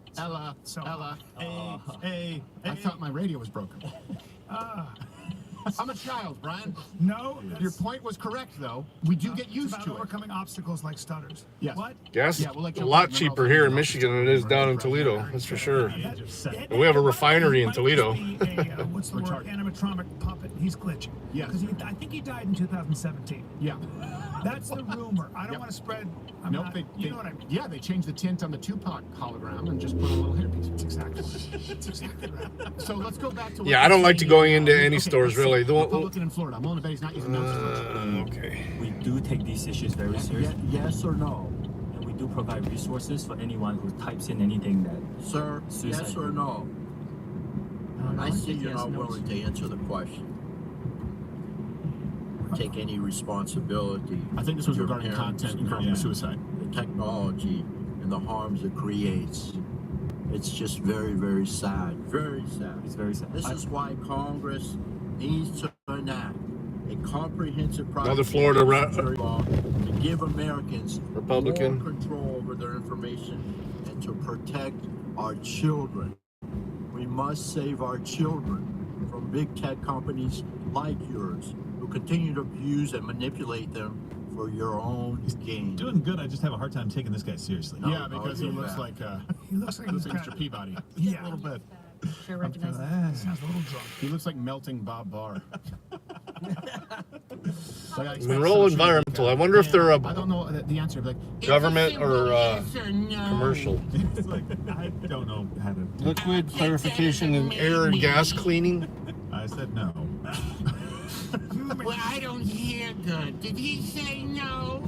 hey. I thought my radio was broken. I'm a child, Brian. No. Your point was correct, though. We do get used to it. Overcoming obstacles like stutters. Yes. What? Gas a lot cheaper here in Michigan than it is down in Toledo. That's for sure. And we have a refinery in Toledo. What's the word? Animatronic puppet. He's glitching. Yeah. Because I think he died in 2017. Yeah. That's the rumor. I don't want to spread. You know what I mean? Yeah, they changed the tint on the Tupac hologram and just put a little hairpiece. That's exactly right. So let's go back to. Yeah, I don't like to going into any stores really. Republican in Florida. I'm willing to bet he's not using those. Okay. We do take these issues very seriously. Yes or no? And we do provide resources for anyone who types in anything that. Sir, yes or no? I see you're not willing to answer the question. Take any responsibility. I think this was regarding content involving suicide. The technology and the harms it creates. It's just very, very sad. Very sad. It's very sad. This is why Congress needs to enact a comprehensive Another Florida law to give Americans Republican more control over their information and to protect our children. We must save our children from big tech companies like yours who continue to abuse and manipulate them for your own gain. Doing good. I just have a hard time taking this guy seriously. Yeah, because he looks like Mr. Peabody. Yeah, a little bit. Sure recognize that. Sounds a little drunk. He looks like melting Bob Barr. Monroe Environmental. I wonder if they're I don't know the answer. Like government or commercial. It's like, I don't know how to. Liquid clarification and air and gas cleaning. I said no. Well, I don't hear good. Did he say no?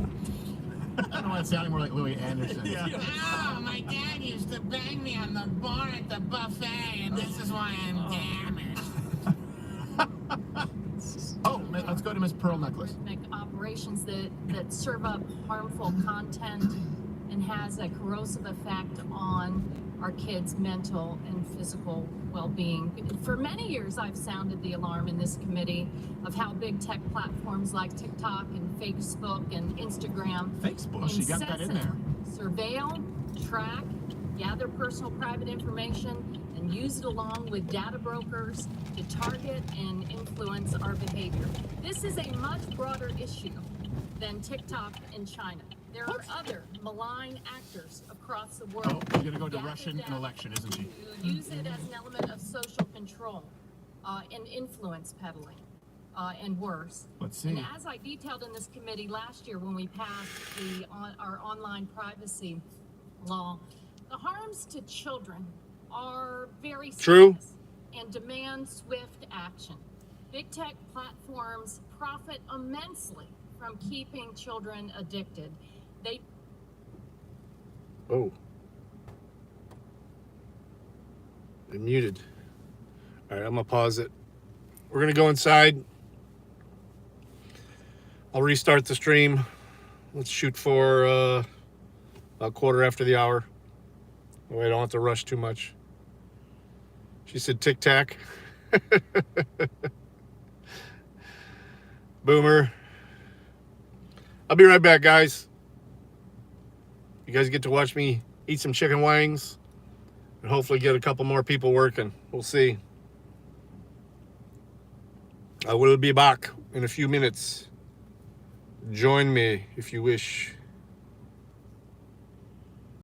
I don't know why it's sounding more like Louis Anderson. Oh, my dad used to bang me on the bar at the buffet, and this is why I'm damaged. Oh, let's go to Miss Pearl Necklace. Operations that serve up harmful content and has a corrosive effect on our kids' mental and physical well-being. For many years, I've sounded the alarm in this committee of how big tech platforms like TikTok and Facebook and Instagram she got that in there. surveil, track, gather personal private information, and and use it along with data brokers to target and influence our behavior. This is a much broader issue than TikTok in China. There are other malign actors across the world. Oh, she's going to go to Russian an election, isn't she? Who use it as an element of social control and influence peddling. And worse. Let's see. And as I detailed in this committee last year when we passed our online privacy law, the harms to children are very serious and demand swift action. Big tech platforms profit immensely from keeping children addicted. They Oh. They're muted. All right, I'm going to pause it. We're going to go inside. I'll restart the stream. Let's shoot for a quarter after the hour. That way I don't have to rush too much. She said tic-tac. Boomer. I'll be right back, guys. You guys get to watch me eat some chicken wings and hopefully get a couple more people working. We'll see. I will be back in a few minutes. Join me if you wish.